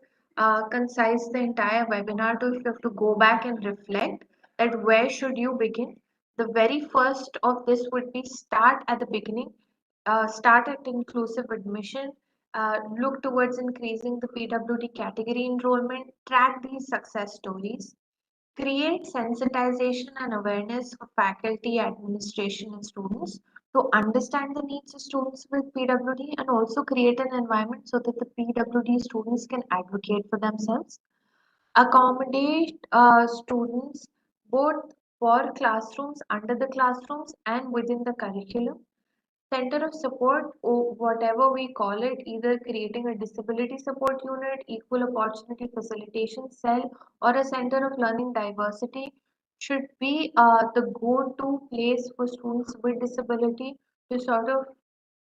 concise the entire webinar to. If you have to go back and reflect that where should you begin, the very first of this would be start at the beginning, start at inclusive admission, look towards increasing the PWD category enrollment, track these success stories, create sensitization and awareness for faculty, administration, and students to understand the needs of students with PWD, and also create an environment so that the PWD students can advocate for themselves. Accommodate students both for classrooms, under the classrooms, and within the curriculum. Center of support, or whatever we call it, either creating a disability support unit, equal opportunity facilitation cell, or a center of learning diversity, should be the go-to place for students with disability to sort of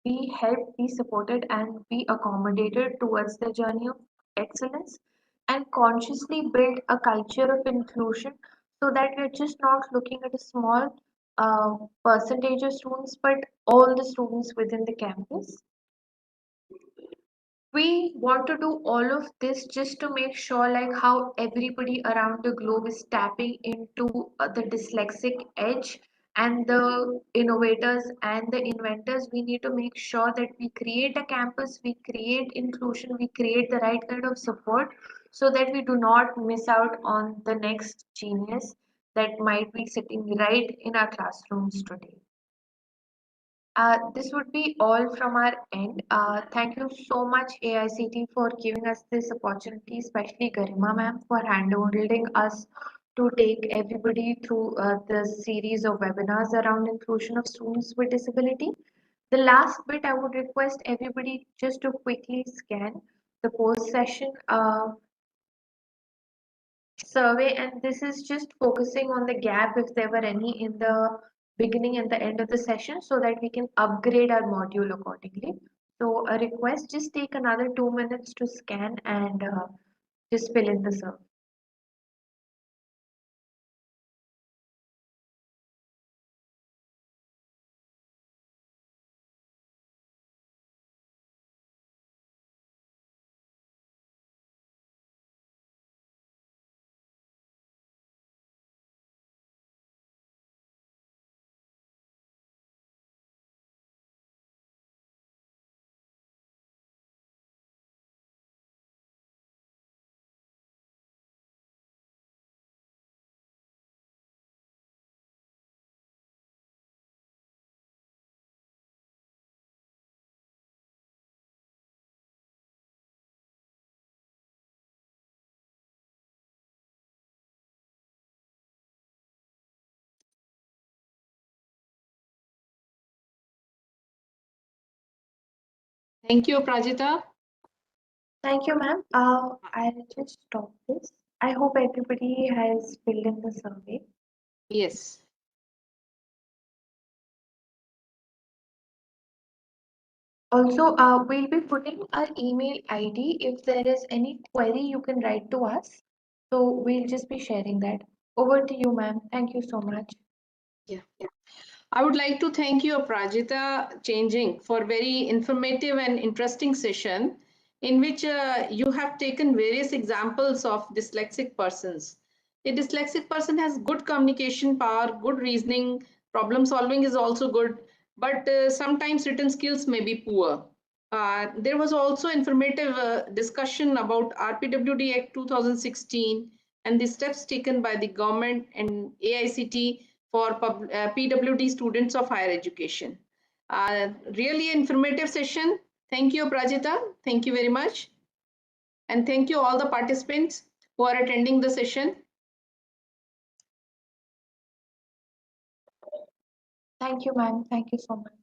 be helped, be supported, and be accommodated towards the journey of excellence, and consciously build a culture of inclusion so that we're just not looking at a small percentage of students, but all the students within the campus. We want to do all of this just to make sure like how everybody around the globe is tapping into the dyslexic edge, and the innovators and the inventors. We need to make sure that we create a campus, we create inclusion, we create the right kind of support so that we do not miss out on the next genius that might be sitting right in our classrooms today. This would be all from our end. Thank you so much, AICT, for giving us this opportunity, especially Garima ma'am for handholding us to take everybody through the series of webinars around inclusion of students with disability. The last bit, I would request everybody just to quickly scan the post-session survey, and this is just focusing on the gap if there were any in the beginning and the end of the session so that we can upgrade our module accordingly. So a request, just take another 2 minutes to scan and just fill in the survey. Thank you, Prajita. Thank you, ma'am. I'll just stop this. I hope everybody has filled in the survey. Yes. Also, we'll be putting our email ID. If there is any query, you can write to us. So we'll just be sharing that. Over to you, ma'am. Thank you so much. Yeah. I would like to thank you, Prajita Changing, for very informative and interesting session in which you have taken various examples of dyslexic persons. A dyslexic person has good communication power, good reasoning, problem solving is also good, but sometimes written skills may be poor. There was also informative discussion about RPWD Act 2016 and the steps taken by the government and AICT for PWD students of higher education. Really informative session. Thank you, Prajita. Thank you very much. And thank you all the participants who are attending the session. Thank you, ma'am. Thank you so much.